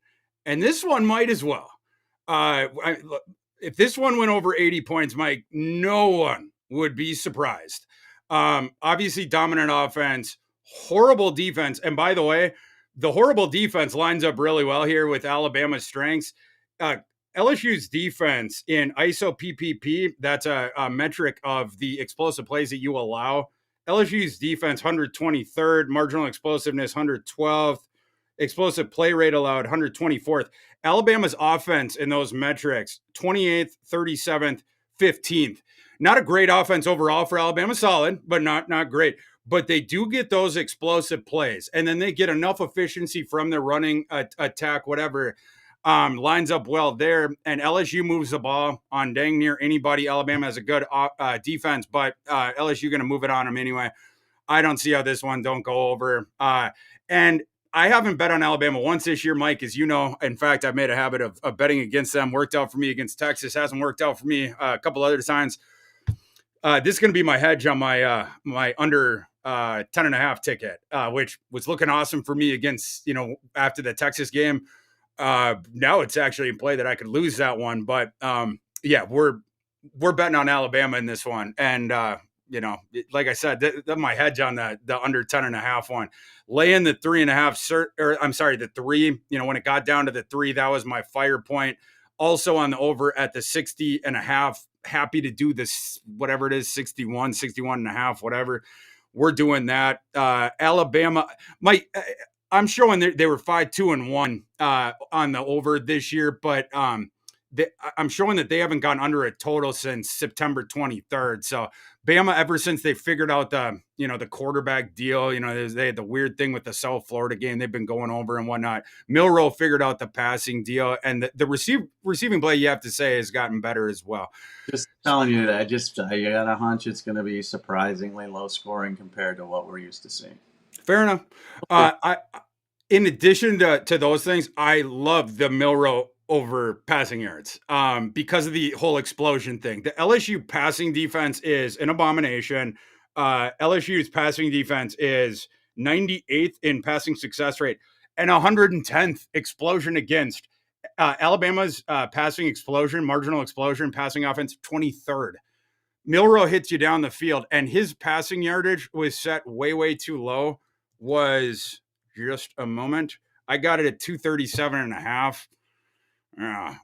and this one might as well. If this one went over 80 points, Mike, no one would be surprised. Obviously, dominant offense, horrible defense. And by the way, the horrible defense lines up really well here with Alabama's strengths. LSU's defense in ISO PPP, that's a metric of the explosive plays that you allow. LSU's defense, 123rd, marginal explosiveness, 112th, explosive play rate allowed, 124th. Alabama's offense in those metrics, 28th, 37th, 15th. Not a great offense overall for Alabama, solid, but not great. But they do get those explosive plays, and then they get enough efficiency from their running attack, whatever, lines up well there. And LSU moves the ball on dang near anybody. Alabama has a good defense, but LSU going to move it on them anyway. I don't see how this one don't go over. And I haven't bet on Alabama once this year, Mike, as you know. In fact, I've made a habit of betting against them. Worked out for me against Texas. Hasn't worked out for me a couple other times. This is going to be my hedge on my my under 10.5 ticket, which was looking awesome for me against, after the Texas game. Now it's actually in play that I could lose that one. But yeah, we're betting on Alabama in this one. And like I said, my hedge on the under 10.5 one, laying the 3.5, the 3, when it got down to the 3, that was my fire point. Also on the over at the 60.5, happy to do this, whatever it is, 61.5, whatever. We're doing that. Alabama, I'm showing they were 5-2-1 on the over this year, but I'm showing that they haven't gone under a total since September 23rd. So Bama, ever since they figured out the quarterback deal, they had the weird thing with the South Florida game they've been going over and whatnot. Milroe figured out the passing deal, and the receiving play, you have to say, has gotten better as well. Just telling you that I got a hunch it's going to be surprisingly low scoring compared to what we're used to seeing. Fair enough. In addition to those things, I love the Milroe over passing yards because of the whole explosion thing. The LSU passing defense is an abomination. LSU's passing defense is 98th in passing success rate and 110th explosion against. Alabama's passing explosion, marginal explosion, passing offense, 23rd. Milroe hits you down the field, and his passing yardage was set way, way too low. Was just a moment. I got it at 237.5.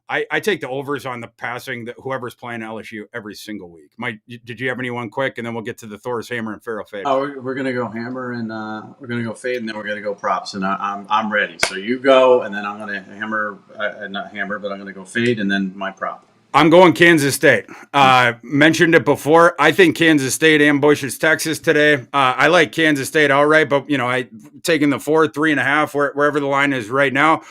I take the overs on the passing that whoever's playing LSU every single week. Mike, did you have anyone quick? And then we'll get to the Thor's hammer and Farrell fade. Oh, we're gonna go hammer and we're gonna go fade, and then we're gonna go props. And I'm ready. So you go, and then I'm gonna hammer, not hammer, but I'm gonna go fade, and then my prop. I'm going Kansas State. Mentioned it before. I think Kansas State ambushes Texas today. I like Kansas State outright, but I taking the 4, 3.5, wherever the line is right now.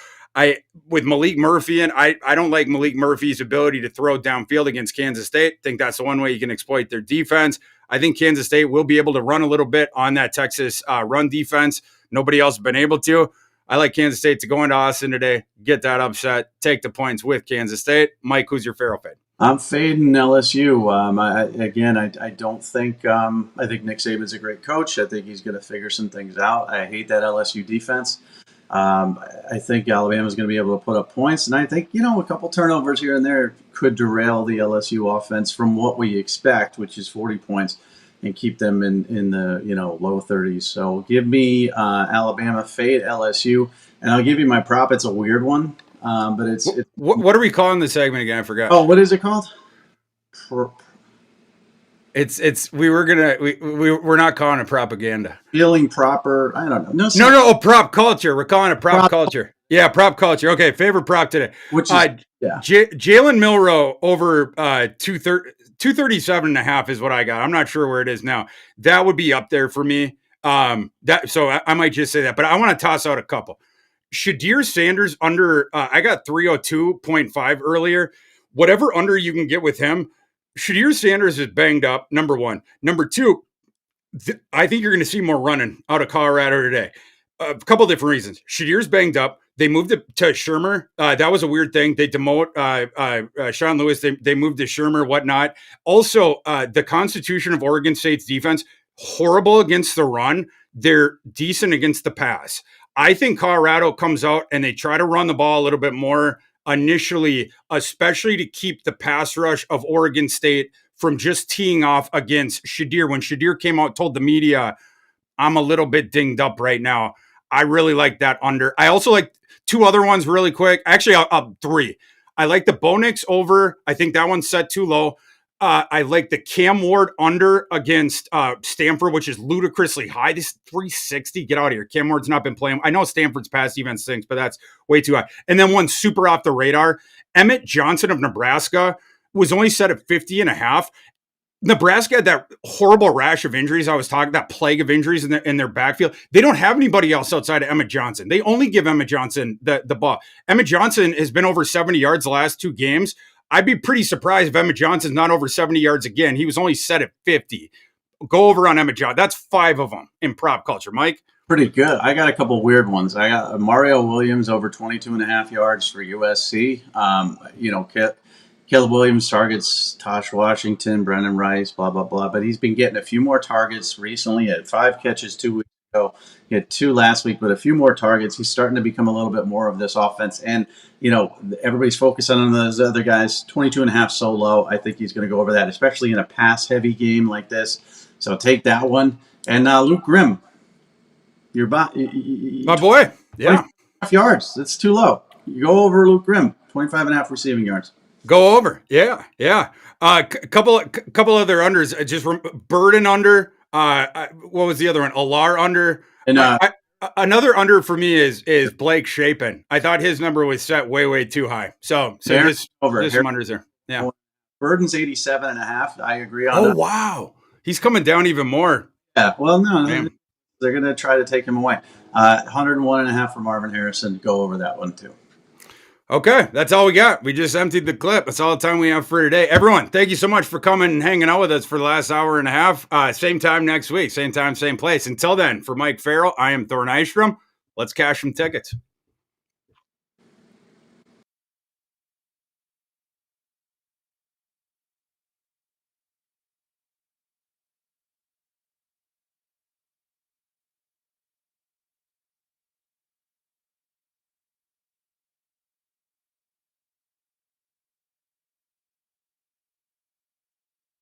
With Malik Murphy and I don't like Malik Murphy's ability to throw downfield against Kansas State. I think that's the one way you can exploit their defense. I think Kansas State will be able to run a little bit on that Texas run defense. Nobody else has been able to. I like Kansas State to go into Austin today, get that upset, take the points with Kansas State. Mike, who's your Farrell fade? I'm fading LSU. I don't think I think Nick Saban's a great coach. I think he's going to figure some things out. I hate that LSU defense. I think Alabama's going to be able to put up points, and I think a couple turnovers here and there could derail the LSU offense from what we expect, which is 40 points, and keep them in the low 30s. So give me Alabama fade LSU, and I'll give you my prop. It's a weird one, but it's what are we calling the segment again? I forgot. Oh, what is it called? We're not calling it propaganda. Feeling proper. I don't know. No. Oh, prop culture. We're calling it prop culture. Yeah, prop culture. Okay, favorite prop today. Which is Jalen Milroe over 237.5 is what I got. I'm not sure where it is now. That would be up there for me. So I might just say that, but I want to toss out a couple. Shadir Sanders under. I got 302.5 earlier. Whatever under you can get with him. Shadir Sanders is banged up, number one. Number two, I think you're going to see more running out of Colorado today. A couple different reasons. Shadir's banged up. They moved it to Shermer. That was a weird thing. They demote Sean Lewis. They moved to Shermer, whatnot. Also, the constitution of Oregon State's defense, horrible against the run. They're decent against the pass. I think Colorado comes out and they try to run the ball a little bit more initially, especially to keep the pass rush of Oregon State from just teeing off against Shadir. When Shadir came out, told the media, I'm a little bit dinged up right now. I really like that under. I also like two other ones really quick. Actually, three. I like the Bonix over. I think that one's set too low. I like the Cam Ward under against Stanford, which is ludicrously high. This 360. Get out of here. Cam Ward's not been playing. I know Stanford's pass defense stinks, but that's way too high. And then one super off the radar. Emmett Johnson of Nebraska was only set at 50.5. Nebraska had that horrible rash of injuries. I was talking that plague of injuries in their backfield. They don't have anybody else outside of Emmett Johnson. They only give Emmett Johnson the ball. Emmett Johnson has been over 70 yards the last two games. I'd be pretty surprised if Emmett Johnson's not over 70 yards again. He was only set at 50. Go over on Emmett Johnson. That's 5 of them in prop culture. Mike? Pretty good. I got a couple weird ones. I got Mario Williams over 22.5 yards for USC. Caleb Williams targets Tosh Washington, Brendan Rice, blah, blah, blah. But he's been getting a few more targets recently. He had 5 catches 2 weeks ago. He had 2 last week, but a few more targets. He's starting to become a little bit more of this offense. And, everybody's focusing on those other guys. 22.5 so low. I think he's going to go over that, especially in a pass-heavy game like this. So take that one. And Luke Grimm. My boy. Yeah. 25 yards. That's too low. You go over Luke Grimm. 25.5 receiving yards. Go over. Yeah. Couple other unders. Just Burden under. What was the other one? Alar under. And another under for me is Blake Shapen. I thought his number was set way too high. So there's some unders there. Yeah. Burden's 87.5. I agree on that. Oh, wow. He's coming down even more. Yeah. Well, no. They're going to try to take him away. 101.5 for Marvin Harrison. Go over that one too. Okay, that's all we got. We just emptied the clip. That's all the time we have for today. Everyone, thank you so much for coming and hanging out with us for the last hour and a half. Same time next week, same time, same place. Until then, for Mike Farrell, I am Thor Nystrom. Let's cash some tickets.